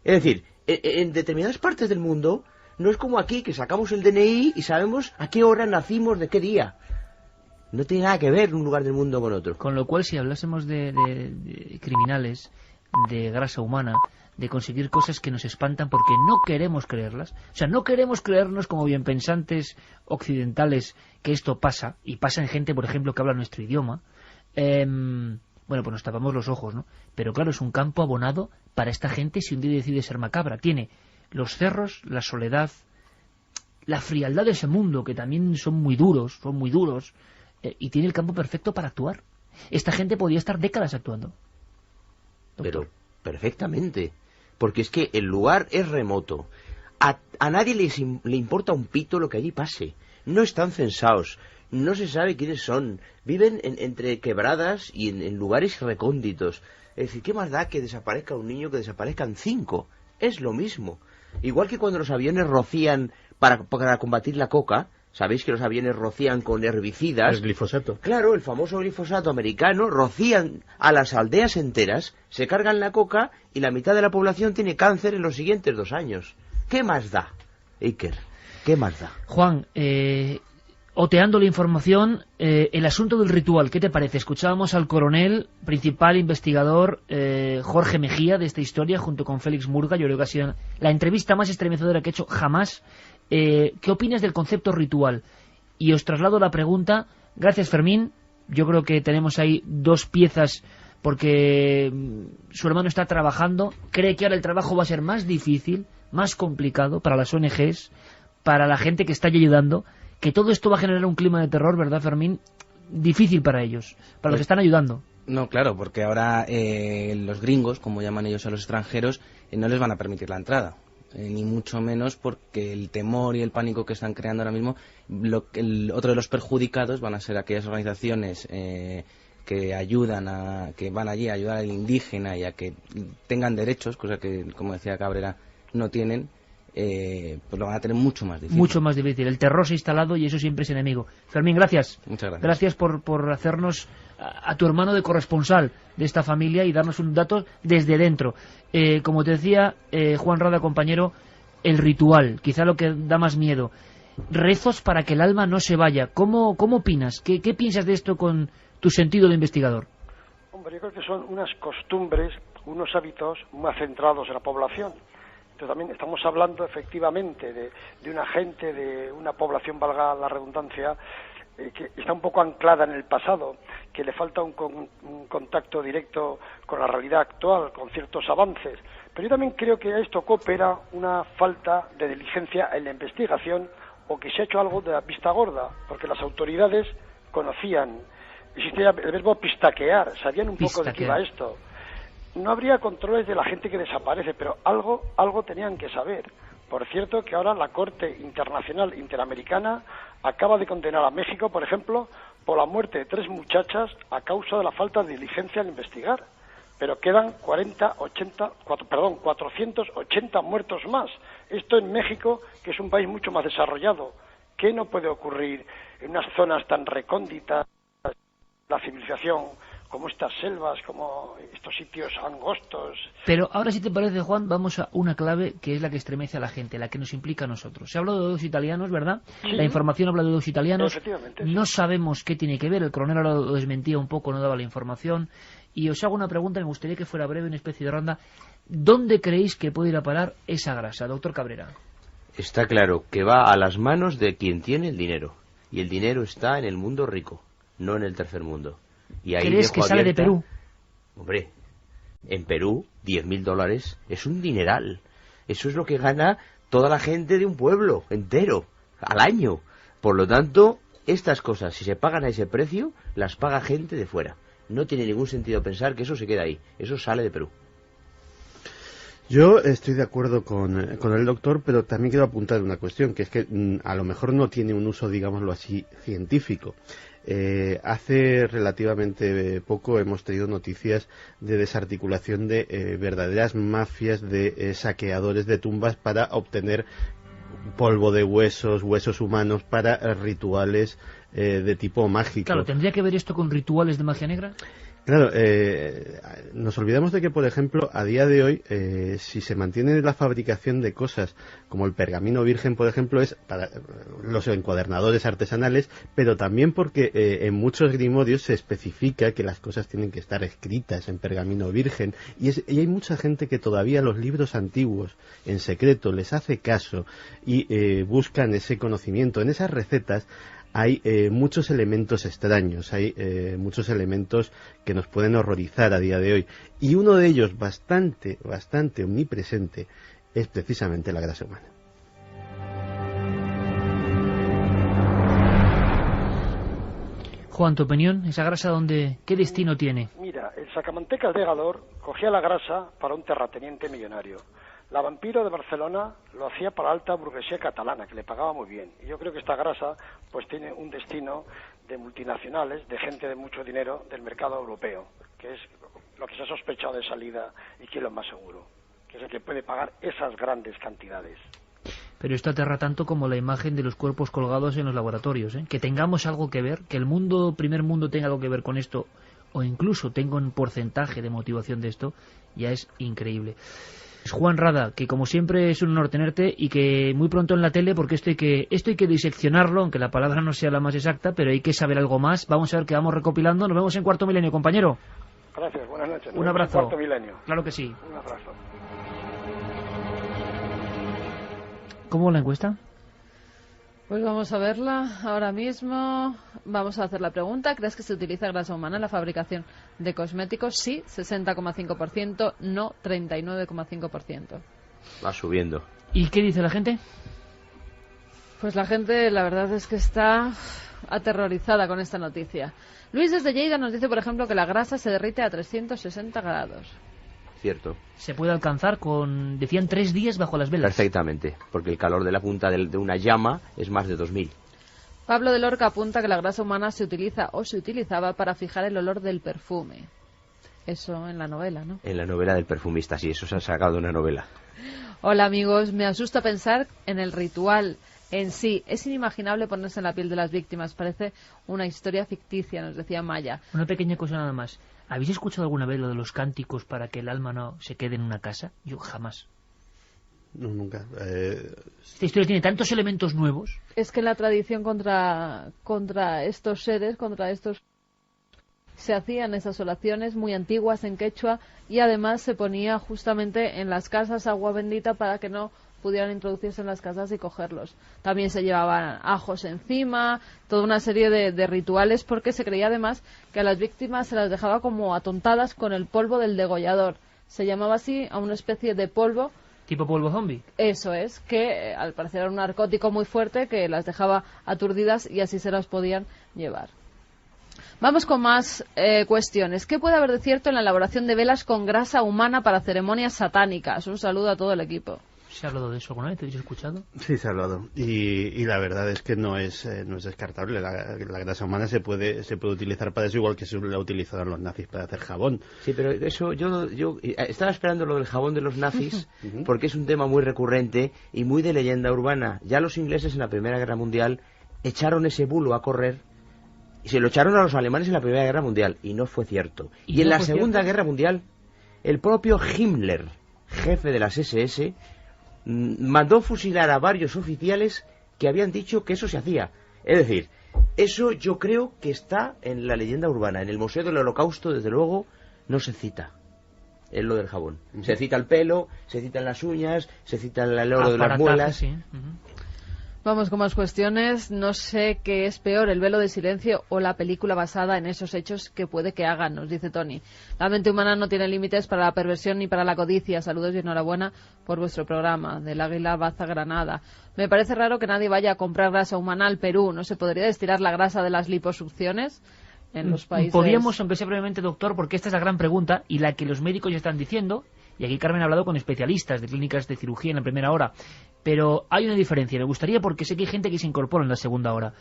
Es decir, en determinadas partes del mundo no es como aquí, que sacamos el DNI y sabemos a qué hora nacimos, de qué día. No tiene nada que ver un lugar del mundo con otro. Con lo cual, si hablásemos de criminales, de grasa humana, de conseguir cosas que nos espantan porque no queremos creerlas, o sea, no queremos creernos como bienpensantes occidentales que esto pasa, y pasa en gente, por ejemplo, que habla nuestro idioma, bueno, pues nos tapamos los ojos, ¿no? Pero claro, es un campo abonado para esta gente si un día decide ser macabra. Tiene los cerros, la soledad, la frialdad de ese mundo, que también son muy duros, y tiene el campo perfecto para actuar. Esta gente podía estar décadas actuando. Doctor. Pero perfectamente, porque es que el lugar es remoto. A nadie le importa un pito lo que allí pase. No están censados, no se sabe quiénes son. Viven entre quebradas y en lugares recónditos. Es decir, ¿qué más da que desaparezca un niño que desaparezcan 5? Es lo mismo. Igual que cuando los aviones rocían para combatir la coca. Sabéis que los aviones rocían con herbicidas. El glifosato. Claro, el famoso glifosato americano. Rocían a las aldeas enteras, se cargan la coca y la mitad de la población tiene cáncer en los siguientes 2 años. ¿Qué más da, Iker? ¿Qué más da? Juan, oteando la información, el asunto del ritual, ¿qué te parece? Escuchábamos al coronel, principal investigador, Jorge Mejía, de esta historia, junto con Félix Murga. Yo creo que ha sido la entrevista más estremecedora que he hecho jamás. ¿Qué opinas del concepto ritual? Y os traslado la pregunta. Gracias, Fermín. Yo creo que tenemos ahí 2 piezas porque su hermano está trabajando. Cree que ahora el trabajo va a ser más difícil, más complicado para las ONGs, para la gente que está allí ayudando, que todo esto va a generar un clima de terror, ¿verdad, Fermín? Difícil para ellos, para los que están ayudando. No, claro, porque ahora los gringos, como llaman ellos a los extranjeros, no les van a permitir la entrada. Ni mucho menos, porque el temor y el pánico que están creando ahora mismo, otro de los perjudicados van a ser aquellas organizaciones que ayudan que van allí a ayudar al indígena y a que tengan derechos, cosa que, como decía Cabrera, no tienen. Pues lo van a tener mucho más difícil. Mucho más difícil. El terror se ha instalado y eso siempre es enemigo. Fermín, gracias. Muchas gracias. Gracias por hacernos a tu hermano de corresponsal de esta familia y darnos un dato desde dentro. Como te decía, Juan Rada, compañero, el ritual, quizá lo que da más miedo. Rezos para que el alma no se vaya. ¿Cómo opinas? ¿Qué piensas de esto con tu sentido de investigador? Hombre, yo creo que son unas costumbres, unos hábitos más centrados en la población. Entonces también estamos hablando efectivamente de una gente, de una población, valga la redundancia, que está un poco anclada en el pasado, que le falta un contacto directo con la realidad actual, con ciertos avances. Pero yo también creo que a esto coopera una falta de diligencia en la investigación, o que se ha hecho algo de la vista gorda, porque las autoridades conocían, existía el verbo pistaquear, sabían un poco de qué iba esto. No habría controles de la gente que desaparece, pero algo tenían que saber. Por cierto, que ahora la Corte Internacional Interamericana acaba de condenar a México, por ejemplo, por la muerte de 3 muchachas a causa de la falta de diligencia al investigar. Pero quedan 480 muertos más. Esto en México, que es un país mucho más desarrollado. ¿Qué no puede ocurrir en unas zonas tan recónditas de la civilización, como estas selvas, como estos sitios angostos? Pero ahora, si te parece, Juan, vamos a una clave que es la que estremece a la gente, la que nos implica a nosotros. Se ha hablado de 2 italianos, ¿verdad? Sí. La información habla de 2 italianos. Efectivamente, no sabemos qué tiene que ver. El coronel ahora lo desmentía un poco, no daba la información. Y os hago una pregunta, me gustaría que fuera breve, una especie de ronda. ¿Dónde creéis que puede ir a parar esa grasa, doctor Cabrera? Está claro que va a las manos de quien tiene el dinero. Y el dinero está en el mundo rico, no en el tercer mundo. Y ahí ¿crees que sale de Perú? Hombre, en Perú, $10.000 es un dineral. Eso es lo que gana toda la gente de un pueblo entero, al año. Por lo tanto, estas cosas, si se pagan a ese precio, las paga gente de fuera. No tiene ningún sentido pensar que eso se queda ahí. Eso sale de Perú. Yo estoy de acuerdo con el doctor, pero también quiero apuntar una cuestión, que es que a lo mejor no tiene un uso, digámoslo así, científico. Hace relativamente poco hemos tenido noticias de desarticulación de verdaderas mafias de saqueadores de tumbas para obtener polvo de huesos, huesos humanos para rituales de tipo mágico. Claro, ¿tendría que ver esto con rituales de magia negra? Claro, nos olvidamos de que, por ejemplo, a día de hoy, si se mantiene la fabricación de cosas como el pergamino virgen, por ejemplo, es para los encuadernadores artesanales, pero también porque en muchos grimorios se especifica que las cosas tienen que estar escritas en pergamino virgen, y hay mucha gente que todavía los libros antiguos, en secreto, les hace caso y buscan ese conocimiento. En esas recetas hay muchos elementos extraños, hay muchos elementos que nos pueden horrorizar a día de hoy. Y uno de ellos bastante omnipresente es precisamente la grasa humana. Juan, tu opinión, ¿esa grasa qué destino tiene? Mira, el sacamantecas de Gador cogía la grasa para un terrateniente millonario. La Vampiro de Barcelona lo hacía para la alta burguesía catalana, que le pagaba muy bien. Y yo creo que esta grasa pues tiene un destino de multinacionales, de gente de mucho dinero del mercado europeo, que es lo que se ha sospechado de salida y que es lo más seguro, que es el que puede pagar esas grandes cantidades. Pero esto aterra tanto como la imagen de los cuerpos colgados en los laboratorios, ¿eh? Que tengamos algo que ver, que el primer mundo tenga algo que ver con esto, o incluso tenga un porcentaje de motivación de esto, ya es increíble. Juan Rada, que como siempre es un honor tenerte y que muy pronto en la tele, porque esto hay que diseccionarlo, aunque la palabra no sea la más exacta, pero hay que saber algo más. Vamos a ver qué vamos recopilando. Nos vemos en Cuarto Milenio, compañero. Gracias, buenas noches. Un abrazo. Cuarto Milenio. Claro que sí. Un abrazo. ¿Cómo va la encuesta? Pues vamos a verla ahora mismo. Vamos a hacer la pregunta. ¿Crees que se utiliza grasa humana en la fabricación de cosméticos? Sí, 60,5%, no 39,5%. Va subiendo. ¿Y qué dice la gente? Pues la gente, la verdad es que está aterrorizada con esta noticia. Luis desde Lleida nos dice, por ejemplo, que la grasa se derrite a 360 grados. Cierto. Se puede alcanzar decían 3 días bajo las velas. Perfectamente, porque el calor de la punta de una llama es más de 2000. Pablo de Lorca apunta que la grasa humana se utiliza o se utilizaba para fijar el olor del perfume. Eso en la novela, ¿no? En la novela del perfumista, sí, eso se ha sacado de una novela. Hola amigos, me asusta pensar en el ritual en sí. Es inimaginable ponerse en la piel de las víctimas. Parece una historia ficticia, nos decía Maya. Una pequeña cosa nada más. ¿Habéis escuchado alguna vez lo de los cánticos para que el alma no se quede en una casa? Yo jamás. No, nunca. Esta historia tiene tantos elementos nuevos. Es que la tradición contra estos seres, se hacían esas oraciones muy antiguas en quechua y además se ponía justamente en las casas agua bendita para que no pudieran introducirse en las casas y cogerlos. También se llevaban ajos encima, toda una serie de rituales, porque se creía además que a las víctimas se las dejaba como atontadas con el polvo del degollador. Se llamaba así a una especie de polvo. ¿Tipo polvo zombie? Eso es, que al parecer era un narcótico muy fuerte que las dejaba aturdidas y así se las podían llevar. Vamos con más cuestiones. ¿Qué puede haber de cierto en la elaboración de velas con grasa humana para ceremonias satánicas? Un saludo a todo el equipo. ¿Se ha hablado de eso alguna vez? ¿Te habéis escuchado? Sí, se ha hablado. Y la verdad es que no es descartable. La grasa humana se puede utilizar para eso, igual que se la utilizaron los nazis para hacer jabón. Sí, pero eso yo estaba esperando lo del jabón de los nazis porque es un tema muy recurrente y muy de leyenda urbana. Ya los ingleses en la Primera Guerra Mundial echaron ese bulo a correr y se lo echaron a los alemanes en la Primera Guerra Mundial y no fue cierto. Y en la Segunda Guerra Mundial el propio Himmler, jefe de las SS, mandó fusilar a varios oficiales que habían dicho que eso se hacía. Es decir, eso yo creo que está en la leyenda urbana. En el Museo del Holocausto, desde luego, no se cita. Es lo del jabón. Se cita el pelo, se citan las uñas, se cita el oro de las muelas. Sí. Vamos con más cuestiones. No sé qué es peor, el velo de silencio o la película basada en esos hechos que puede que hagan, nos dice Tony. La mente humana no tiene límites para la perversión ni para la codicia. Saludos y enhorabuena por vuestro programa. Del Águila Baza Granada. Me parece raro que nadie vaya a comprar grasa humana al Perú. ¿No se podría destilar la grasa de las liposucciones en los países? Podríamos, aunque sea brevemente, doctor, porque esta es la gran pregunta y la que los médicos ya están diciendo. Y aquí Carmen ha hablado con especialistas de clínicas de cirugía en la primera hora. Pero hay una diferencia, me gustaría, porque sé que hay gente que se incorpora en la segunda hora.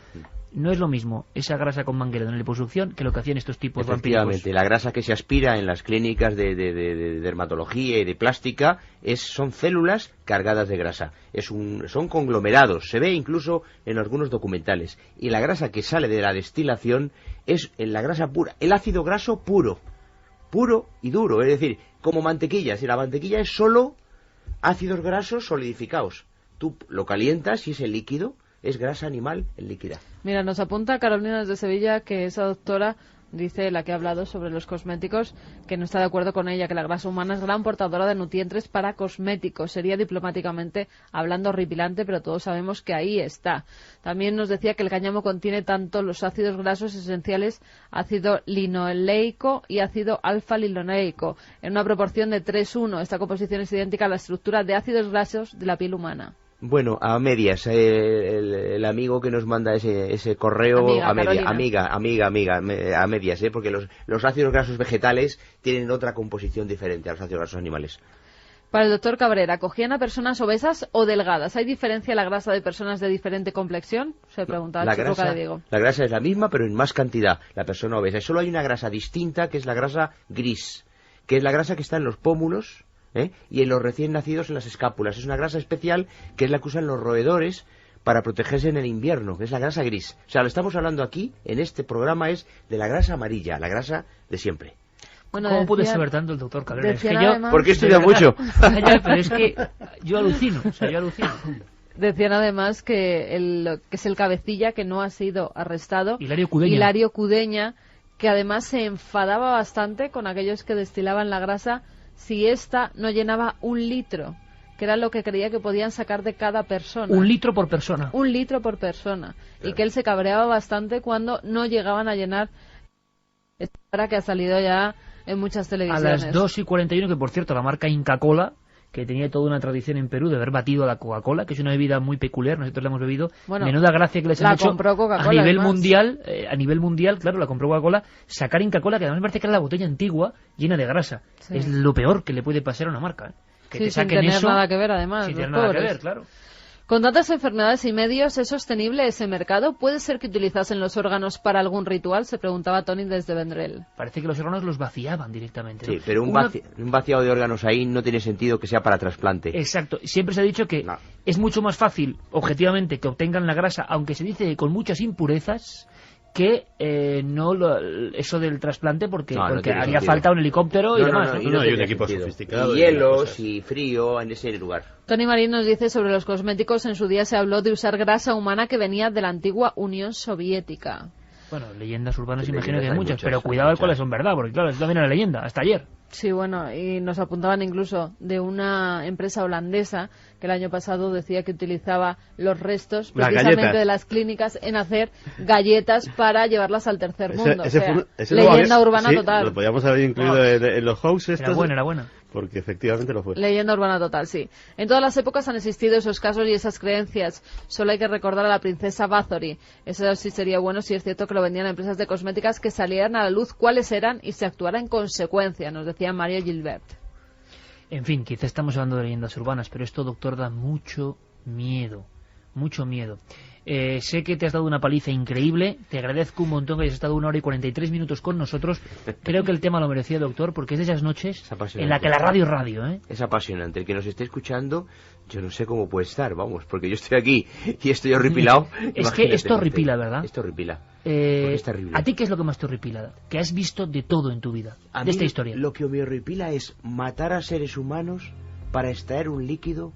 No es lo mismo esa grasa con manguera de la liposucción que lo que hacían estos tipos vampíricos. Efectivamente, la grasa que se aspira en las clínicas de dermatología y de plástica son células cargadas de grasa. Son conglomerados, se ve incluso en algunos documentales. Y la grasa que sale de la destilación es la grasa pura, el ácido graso puro y duro, es decir, como mantequilla. Si la mantequilla es solo ácidos grasos solidificados. Tú lo calientas y ese líquido es grasa animal en líquida. Mira, nos apunta Carolina desde Sevilla que esa doctora, dice la que ha hablado sobre los cosméticos, que no está de acuerdo con ella, que la grasa humana es gran portadora de nutrientes para cosméticos. Sería diplomáticamente hablando horripilante, pero todos sabemos que ahí está. También nos decía que el cáñamo contiene tanto los ácidos grasos esenciales, ácido linoleico y ácido alfa-linoleico, en una proporción de 3:1. Esta composición es idéntica a la estructura de ácidos grasos de la piel humana. Bueno, a medias, el amigo que nos manda ese correo, a medias, porque los ácidos grasos vegetales tienen otra composición diferente a los ácidos grasos animales. Para el doctor Cabrera, ¿cogían a personas obesas o delgadas? ¿Hay diferencia en la grasa de personas de diferente complexión? Se preguntaba el chico de Diego. La grasa es la misma, pero en más cantidad, la persona obesa. Y solo hay una grasa distinta, que es la grasa gris, que es la grasa que está en los pómulos, y en los recién nacidos en las escápulas. Es una grasa especial que es la que usan los roedores para protegerse en el invierno, que es la grasa gris. O sea, lo estamos hablando aquí, en este programa, es de la grasa amarilla, la grasa de siempre. Bueno, ¿cómo puede saber tanto el doctor Cabrera? Es que además, porque estudia mucho. Pero es que yo alucino, Decían además que es el cabecilla que no ha sido arrestado, Hilario Cudeña, que además se enfadaba bastante con aquellos que destilaban la grasa si ésta no llenaba 1 litro, que era lo que creía que podían sacar de cada persona. 1 litro por persona. 1 litro por persona. Claro. Y que él se cabreaba bastante cuando no llegaban a llenar esta hora que ha salido ya en muchas televisiones. A las 2:41, que por cierto la marca Inca Kola, que tenía toda una tradición en Perú de haber batido a la Coca-Cola, que es una bebida muy peculiar, nosotros la hemos bebido, menuda gracia que les han hecho a nivel mundial, claro, la compró Coca-Cola, sacar Inca Kola, que además me parece que era la botella antigua llena de grasa. Sí. Es lo peor que le puede pasar a una marca, que te saquen sin tener eso, nada que ver, además, sin tener nada que ver, claro. Con tantas enfermedades y medios, ¿es sostenible ese mercado? ¿Puede ser que utilizasen los órganos para algún ritual? Se preguntaba Tony desde Vendrell. Parece que los órganos los vaciaban directamente, ¿no? Sí, pero un vaciado de órganos ahí no tiene sentido que sea para trasplante. Exacto. Siempre se ha dicho que es mucho más fácil, objetivamente, que obtengan la grasa, aunque se dice con muchas impurezas, que eso del trasplante, porque haría falta un helicóptero y demás. Y hay un equipo sofisticado. Y hielos y frío en ese lugar. Tony Marín nos dice sobre los cosméticos, en su día se habló de usar grasa humana que venía de la antigua Unión Soviética. Bueno, leyendas urbanas imagino que hay muchas, pero cuidado cuáles son verdad, porque claro, es también una leyenda, hasta ayer. Sí, bueno, y nos apuntaban incluso de una empresa holandesa que el año pasado decía que utilizaba los restos precisamente de las clínicas en hacer galletas para llevarlas al tercer mundo. Leyenda urbana total. Lo podíamos haber incluido en los hosts. Era buena. Porque efectivamente lo fue. Leyenda urbana total, sí. En todas las épocas han existido esos casos y esas creencias. Solo hay que recordar a la princesa Bathory. Eso sí sería bueno si es cierto que lo vendían a empresas de cosméticas, que salieran a la luz cuáles eran y se actuara en consecuencia, nos decía Mario Gilbert. En fin, quizá estamos hablando de leyendas urbanas, pero esto, doctor, da mucho miedo. Mucho miedo. Sé que te has dado una paliza increíble, te agradezco un montón que hayas estado 1 hora y 43 minutos con nosotros. Creo que el tema lo merecía, doctor, porque es de esas noches en la que la radio es radio, ¿eh? Es apasionante. El que nos esté escuchando, yo no sé cómo puede estar, vamos, porque yo estoy aquí y estoy horripilado. Es que esto horripila, ¿verdad? Esto horripila. Es terrible. ¿A ti qué es lo que más te horripila? Que has visto de todo en tu vida, de esta historia. Lo que me horripila es matar a seres humanos para extraer un líquido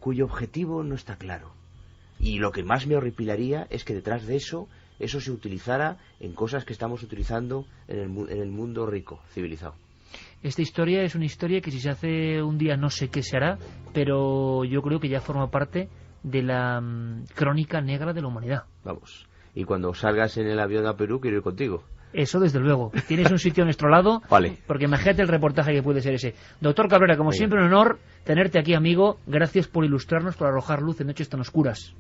cuyo objetivo no está claro. Y lo que más me horripilaría es que detrás de eso se utilizara en cosas que estamos utilizando en el mundo rico, civilizado. Esta historia es una historia que si se hace un día no sé qué se hará, pero yo creo que ya forma parte de la crónica negra de la humanidad. Vamos, y cuando salgas en el avión a Perú quiero ir contigo. Eso desde luego. Tienes un sitio a nuestro lado, vale. Porque imagínate el reportaje que puede ser ese. Doctor Cabrera, como siempre un honor tenerte aquí, amigo. Gracias por ilustrarnos, por arrojar luz en noches tan oscuras.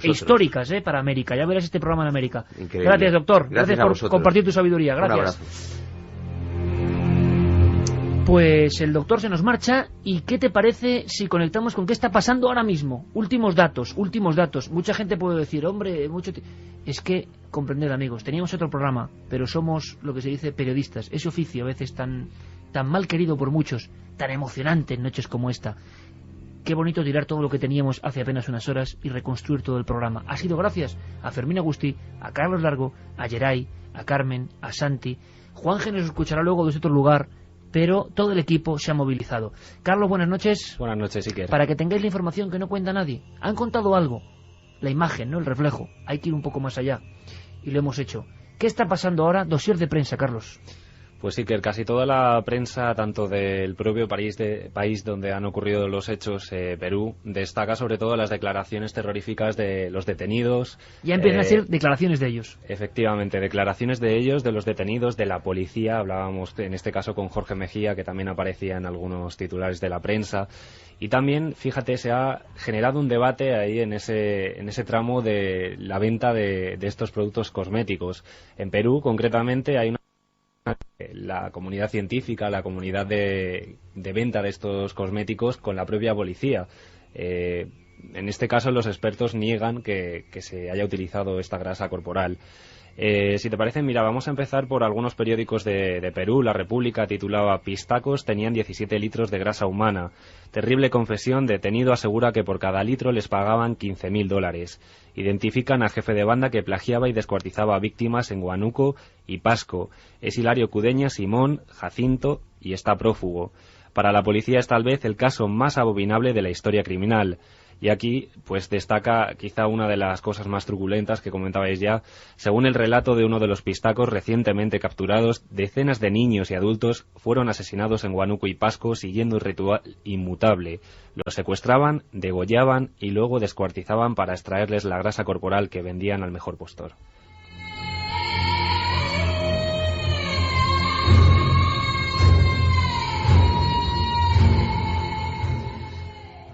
E históricas, para América. Ya verás este programa en América. Increíble. Gracias, doctor. Gracias por compartir tu sabiduría. Gracias. Un abrazo. Pues el doctor se nos marcha, y ¿qué te parece si conectamos con qué está pasando ahora mismo? Últimos datos. Mucha gente puede decir, hombre, es que, comprended, amigos, teníamos otro programa, pero somos lo que se dice periodistas. Ese oficio a veces tan mal querido por muchos, tan emocionante en noches como esta. Qué bonito tirar todo lo que teníamos hace apenas unas horas y reconstruir todo el programa. Ha sido gracias a Fermín Agustí, a Carlos Largo, a Geray, a Carmen, a Santi. Juanje nos escuchará luego desde otro lugar, pero todo el equipo se ha movilizado. Carlos, buenas noches. Buenas noches, Iker. Para que tengáis la información que no cuenta nadie. Han contado algo, la imagen, ¿no? El reflejo. Hay que ir un poco más allá, y lo hemos hecho. ¿Qué está pasando ahora? Dossier de prensa, Carlos. Pues sí, que casi toda la prensa, tanto del propio país donde han ocurrido los hechos, Perú, destaca sobre todo las declaraciones terroríficas de los detenidos. Ya empiezan a ser declaraciones de ellos. Efectivamente, declaraciones de ellos, de los detenidos, de la policía. Hablábamos en este caso con Jorge Mejía, que también aparecía en algunos titulares de la prensa. Y también, fíjate, se ha generado un debate ahí en ese tramo de la venta de estos productos cosméticos. En Perú, concretamente, hay la comunidad científica, la comunidad de venta de estos cosméticos con la propia policía. En este caso, los expertos niegan que se haya utilizado esta grasa corporal. Si te parece, mira, vamos a empezar por algunos periódicos de Perú. La República titulaba: Pistacos tenían 17 litros de grasa humana. Terrible confesión, detenido asegura que por cada litro les pagaban $15.000. Identifican a jefe de banda que plagiaba y descuartizaba a víctimas en Huánuco y Pasco. Es Hilario Cudeña, Simón, Jacinto, y está prófugo. Para la policía es tal vez el caso más abominable de la historia criminal. Y aquí, pues destaca quizá una de las cosas más truculentas que comentabais ya. Según el relato de uno de los pistacos recientemente capturados, decenas de niños y adultos fueron asesinados en Huánuco y Pasco siguiendo un ritual inmutable. Los secuestraban, degollaban y luego descuartizaban para extraerles la grasa corporal que vendían al mejor postor.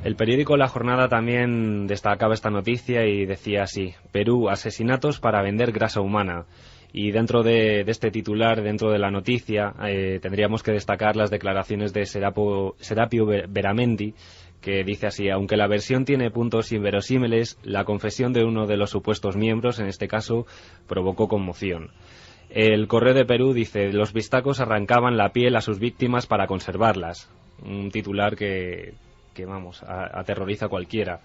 El periódico La Jornada también destacaba esta noticia y decía así: Perú, asesinatos para vender grasa humana. Y dentro de este titular, dentro de la noticia, tendríamos que destacar las declaraciones de Serapio Beramendi, que dice así: aunque la versión tiene puntos inverosímiles, la confesión de uno de los supuestos miembros, en este caso, provocó conmoción. El Correo de Perú dice: los pistacos arrancaban la piel a sus víctimas para conservarlas. Un titular que vamos, aterroriza a cualquiera.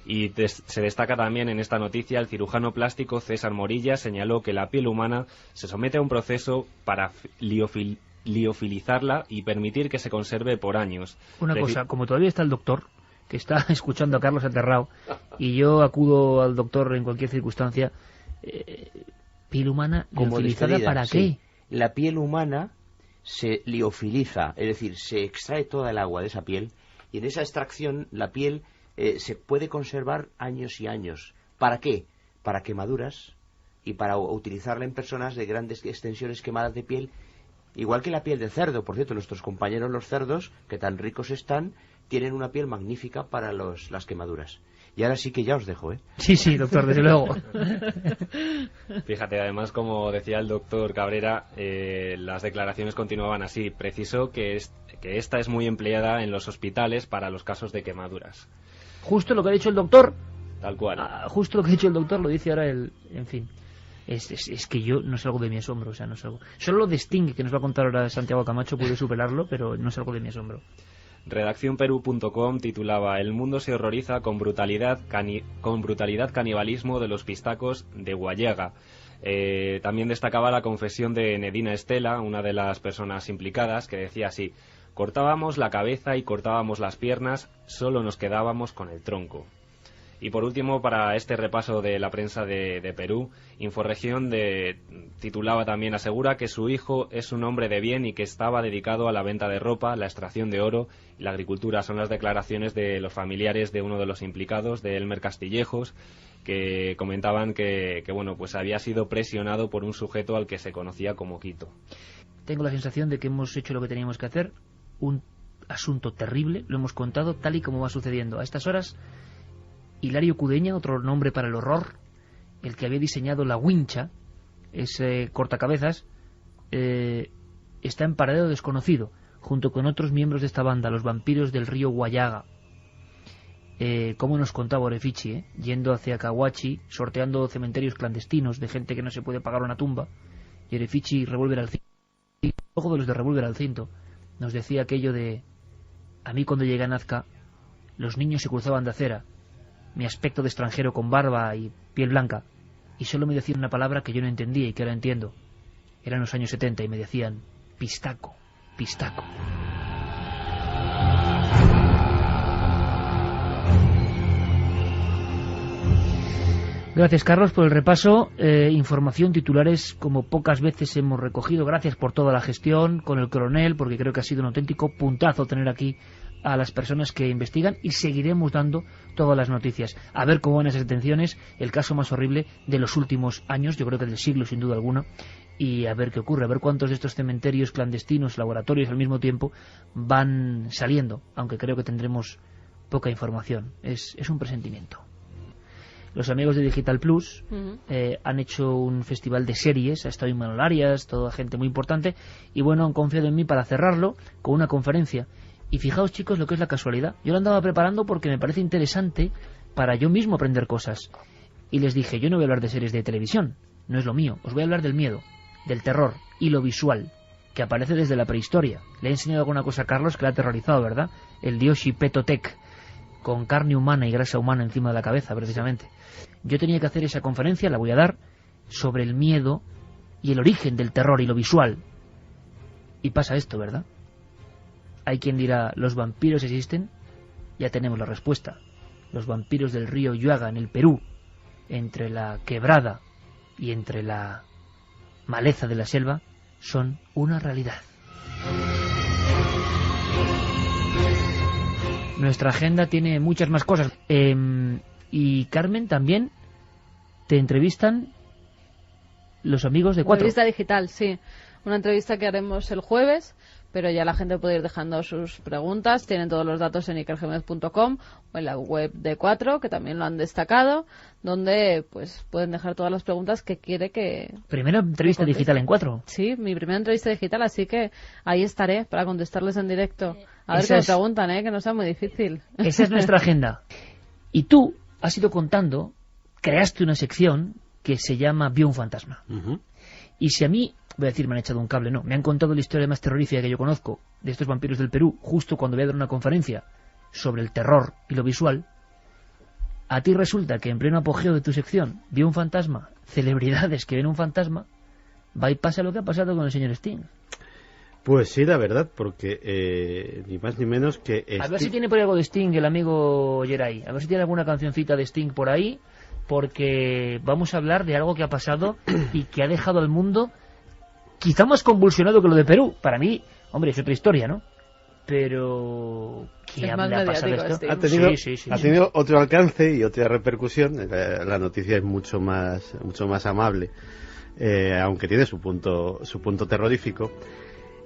Y se destaca también en esta noticia: el cirujano plástico César Morilla señaló que la piel humana se somete a un proceso para liofilizarla y permitir que se conserve por años. Una cosa, como todavía está el doctor, que está escuchando a Carlos aterrado, y yo acudo al doctor en cualquier circunstancia, ¿piel humana liofilizada para qué? Sí. La piel humana se liofiliza, es decir, se extrae toda el agua de esa piel, y en esa extracción la piel se puede conservar años y años. ¿Para qué? Para quemaduras y para utilizarla en personas de grandes extensiones quemadas de piel, igual que la piel de cerdo. Por cierto, nuestros compañeros los cerdos, que tan ricos están, tienen una piel magnífica para las quemaduras. Y ahora sí que ya os dejo, ¿eh? Sí, doctor, desde luego. Fíjate, además, como decía el doctor Cabrera, las declaraciones continuaban así. Preciso que esta es muy empleada en los hospitales para los casos de quemaduras. Justo lo que ha dicho el doctor. Tal cual. Justo lo que ha dicho el doctor lo dice ahora él. En fin. Es que yo no salgo de mi asombro, o sea, no salgo. Solo lo de Sting, que nos va a contar ahora Santiago Camacho, pude superarlo, pero no salgo de mi asombro. Redaccionperú.com titulaba: el mundo se horroriza con brutalidad canibalismo de los pistacos de Huallaga. También destacaba la confesión de Nedina Estela, una de las personas implicadas, que decía así: cortábamos la cabeza y cortábamos las piernas, solo nos quedábamos con el tronco. Y por último, para este repaso de la prensa de Perú, Inforregión titulaba también: asegura que su hijo es un hombre de bien y que estaba dedicado a la venta de ropa, la extracción de oro y la agricultura. Son las declaraciones de los familiares de uno de los implicados, de Elmer Castillejos, que comentaban que bueno, pues había sido presionado por un sujeto al que se conocía como Quito. Tengo la sensación de que hemos hecho lo que teníamos que hacer. Un asunto terrible, lo hemos contado tal y como va sucediendo. A estas horas, Hilario Cudeña, otro nombre para el horror, el que había diseñado la wincha, ese cortacabezas, está en paradero desconocido. junto con otros miembros de esta banda, los vampiros del río Guayaga. Como nos contaba Orefici, yendo hacia Cahuachi, sorteando cementerios clandestinos de gente que no se puede pagar una tumba. Y Orefici, Revólver al cinto, ojo de los de Revólver al cinto, nos decía aquello de: a mí cuando llegué a Nazca, los niños se cruzaban de acera, mi aspecto de extranjero con barba y piel blanca, y solo me decían una palabra que yo no entendía y que ahora entiendo. Eran los años 70 y me decían: pistaco, pistaco. Gracias, Carlos, por el repaso. Información, titulares como pocas veces hemos recogido. Gracias por toda la gestión con el coronel, porque creo que ha sido un auténtico puntazo tener aquí a las personas que investigan, y seguiremos dando todas las noticias. A ver cómo van esas detenciones, el caso más horrible de los últimos años, yo creo que del siglo sin duda alguna, y a ver qué ocurre, a ver cuántos de estos cementerios clandestinos, laboratorios al mismo tiempo, van saliendo, aunque creo que tendremos poca información. Es un presentimiento. Los amigos de Digital Plus han hecho un festival de series, ha estado en Manuel Arias, toda gente muy importante, y bueno, han confiado en mí para cerrarlo con una conferencia. Y fijaos, chicos, lo que es la casualidad. Yo lo andaba preparando porque me parece interesante para yo mismo aprender cosas. Y les dije, yo no voy a hablar de series de televisión, no es lo mío, os voy a hablar del miedo, del terror y lo visual, que aparece desde la prehistoria. Le he enseñado alguna cosa a Carlos que le ha aterrorizado, ¿verdad? El dios Xipetotec, con carne humana y grasa humana encima de la cabeza, precisamente. Yo tenía que hacer esa conferencia, la voy a dar, sobre el miedo y el origen del terror y lo visual. Y pasa esto, ¿verdad? Hay quien dirá, ¿los vampiros existen? Ya tenemos la respuesta. Los vampiros del río Yuaga, en el Perú, entre la quebrada y entre la maleza de la selva, son una realidad. Nuestra agenda tiene muchas más cosas. Y Carmen, también te entrevistan los amigos de Cuatro. Entrevista digital, sí. Una entrevista que haremos el jueves, pero ya la gente puede ir dejando sus preguntas. Tienen todos los datos en ikerjimenez.com o en la web de Cuatro, que también lo han destacado, donde pues pueden dejar todas las preguntas que quiere que... ¿Primera entrevista digital en Cuatro? Sí, mi primera entrevista digital, así que ahí estaré para contestarles en directo. A ver qué me preguntan, que no sea muy difícil. Esa es nuestra agenda. Y tú has ido contando, creaste una sección que se llama Vio un fantasma. Y si a mí, voy a decir, me han echado un cable, no, me han contado la historia más terrorífica que yo conozco de estos vampiros del Perú, justo cuando voy a dar una conferencia sobre el terror y lo visual, a ti resulta que en pleno apogeo de tu sección Vio un fantasma, celebridades que ven un fantasma, va y pasa lo que ha pasado con el señor Sting. Pues sí, la verdad, porque ni más ni menos que... A ver si tiene por ahí algo de Sting el amigo Geray, a ver si tiene alguna cancioncita de Sting por ahí, porque vamos a hablar de algo que ha pasado y que ha dejado al mundo quizá más convulsionado que lo de Perú. Para mí, hombre, es otra historia, ¿no? Pero... ¿qué le ha pasado esto? Ha tenido otro alcance y otra repercusión. La noticia es mucho más amable, aunque tiene su punto terrorífico.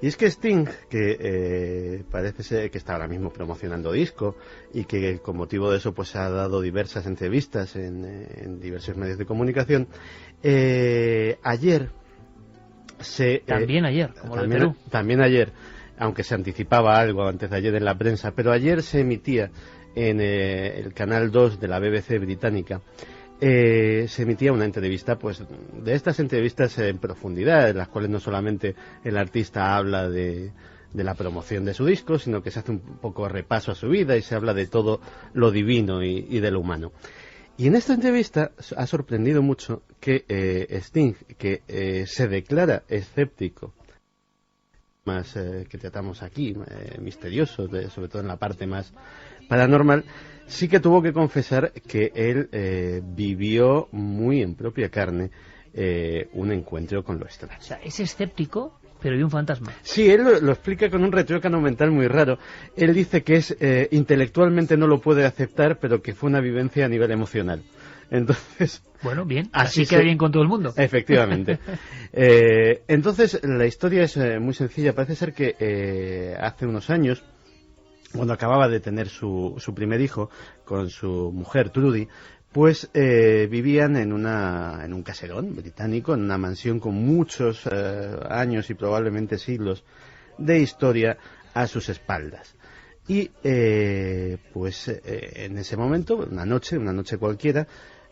Y es que Sting, que parece ser que está ahora mismo promocionando disco y que con motivo de eso pues ha dado diversas entrevistas en diversos medios de comunicación, ayer También ayer, aunque se anticipaba algo antes de ayer en la prensa, pero ayer se emitía en el canal 2 de la BBC británica, se emitía una entrevista, pues de estas entrevistas en profundidad, en las cuales no solamente el artista habla de la promoción de su disco, sino que se hace un poco repaso a su vida y se habla de todo lo divino y de lo humano. Y en esta entrevista ha sorprendido mucho que Sting, que se declara escéptico, más que tratamos aquí, misterioso, sobre todo en la parte más paranormal, sí que tuvo que confesar que él vivió muy en propia carne un encuentro con lo extraño. O sea, es escéptico, pero vio un fantasma. Sí, él lo explica con un retrócano mental muy raro. Él dice que intelectualmente no lo puede aceptar, pero que fue una vivencia a nivel emocional. Entonces... Bueno, bien, así queda bien con todo el mundo. Efectivamente. Entonces, la historia es muy sencilla. Parece ser que hace unos años, cuando acababa de tener su primer hijo con su mujer Trudy, pues vivían en un caserón británico, en una mansión con muchos años y probablemente siglos de historia, a sus espaldas. Y pues en ese momento, una noche cualquiera,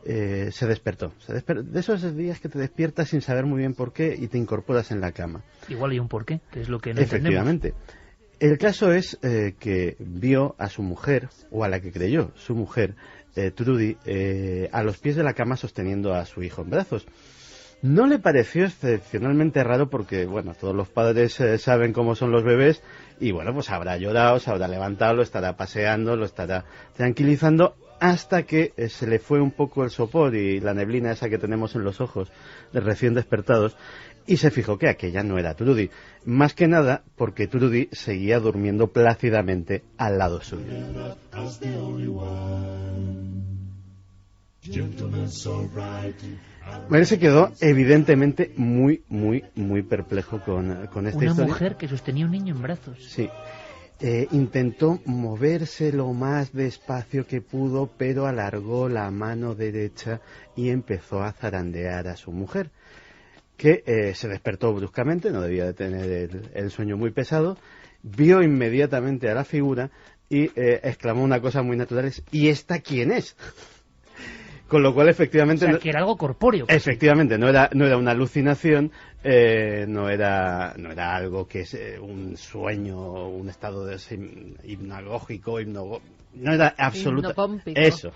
se despertó. De esos días que te despiertas sin saber muy bien por qué y te incorporas en la cama. Igual hay un porqué, que es lo que no Efectivamente. entendemos. El caso es que vio a su mujer, o a la que creyó su mujer, Trudy, a los pies de la cama sosteniendo a su hijo en brazos. No le pareció excepcionalmente raro porque, bueno, todos los padres saben cómo son los bebés y, bueno, pues habrá llorado, se habrá levantado, lo estará paseando, lo estará tranquilizando hasta que se le fue un poco el sopor y la neblina esa que tenemos en los ojos de recién despertados y se fijó que aquella no era Trudy. Más que nada porque Trudy seguía durmiendo plácidamente al lado suyo. Él se quedó evidentemente muy perplejo con esta historia. Una mujer que sostenía un niño en brazos. Sí. Intentó moverse lo más despacio que pudo, pero alargó la mano derecha y empezó a zarandear a su mujer, que se despertó bruscamente, no debía de tener el sueño muy pesado, vio inmediatamente a la figura y exclamó una cosa muy natural: ¿y esta quién es? Con lo cual, efectivamente... O sea, que era algo corpóreo. Efectivamente, no era una alucinación, no era algo que es un sueño, un estado hipnagógico, no era absolutamente... Eso.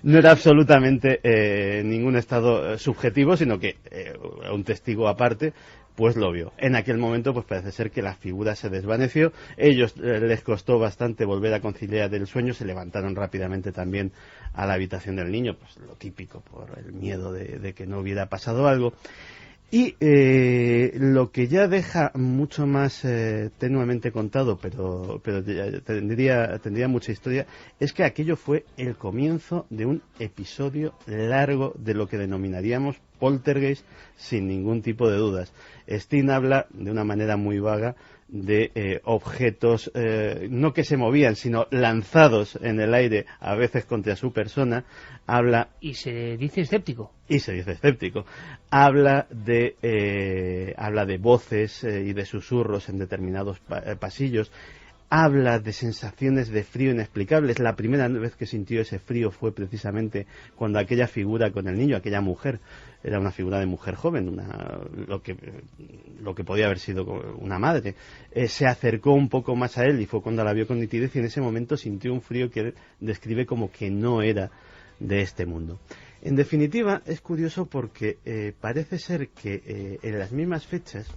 No era absolutamente ningún estado subjetivo, sino que un testigo aparte pues lo vio. En aquel momento pues parece ser que la figura se desvaneció. Ellos les costó bastante volver a conciliar el sueño, se levantaron rápidamente también a la habitación del niño, pues lo típico, por el miedo de que no hubiera pasado algo. Y lo que ya deja mucho más tenuamente contado, pero tendría mucha historia, es que aquello fue el comienzo de un episodio largo de lo que denominaríamos poltergeist, sin ningún tipo de dudas. Sting habla de una manera muy vaga de objetos, no que se movían, sino lanzados en el aire, a veces contra su persona. Y se dice escéptico. Habla de voces y de susurros en determinados pasillos. Habla de sensaciones de frío inexplicables. La primera vez que sintió ese frío fue precisamente cuando aquella figura con el niño, aquella mujer, era una figura de mujer joven, lo que podía haber sido una madre, se acercó un poco más a él y fue cuando la vio con nitidez y en ese momento sintió un frío que él describe como que no era de este mundo. En definitiva, es curioso porque parece ser que en las mismas fechas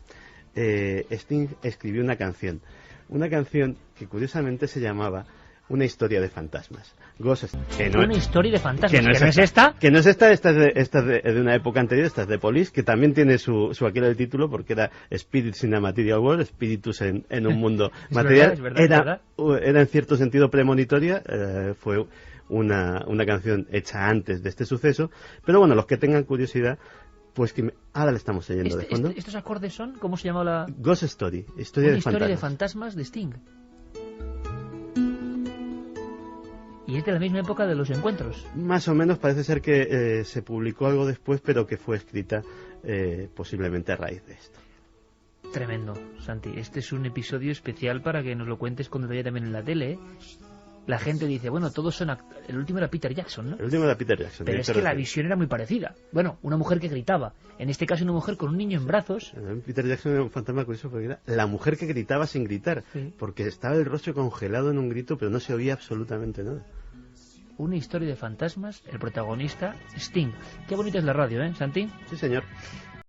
Sting escribió una canción que curiosamente se llamaba Una historia de fantasmas. Una historia de fantasmas, que no es esta. Que no es esta es de una época anterior, esta es de Police, que también tiene su aquel el título, porque era Spirits in a Material World, espíritus en un mundo material. Es verdad. Era en cierto sentido premonitoria, fue una canción hecha antes de este suceso, pero bueno, los que tengan curiosidad, pues que ahora le estamos oyendo de fondo. ¿Estos acordes son? ¿Cómo se llama la...? Ghost Story, Una historia de fantasmas de Sting. Y es de la misma época de los encuentros. Más o menos, parece ser que se publicó algo después, pero que fue escrita posiblemente a raíz de esto. Tremendo, Santi. Este es un episodio especial para que nos lo cuentes cuando te vaya también en la tele, ¿eh? La gente dice, bueno, todos son... El último era Peter Jackson, ¿no? El último era Peter Jackson. Pero es que la visión era muy parecida. Bueno, una mujer que gritaba. En este caso una mujer con un niño en brazos. Peter Jackson era un fantasma curioso porque era la mujer que gritaba sin gritar. Sí. Porque estaba el rostro congelado en un grito, pero no se oía absolutamente nada. Una historia de fantasmas, el protagonista, Sting. Qué bonita es la radio, ¿eh, Santi? Sí, señor.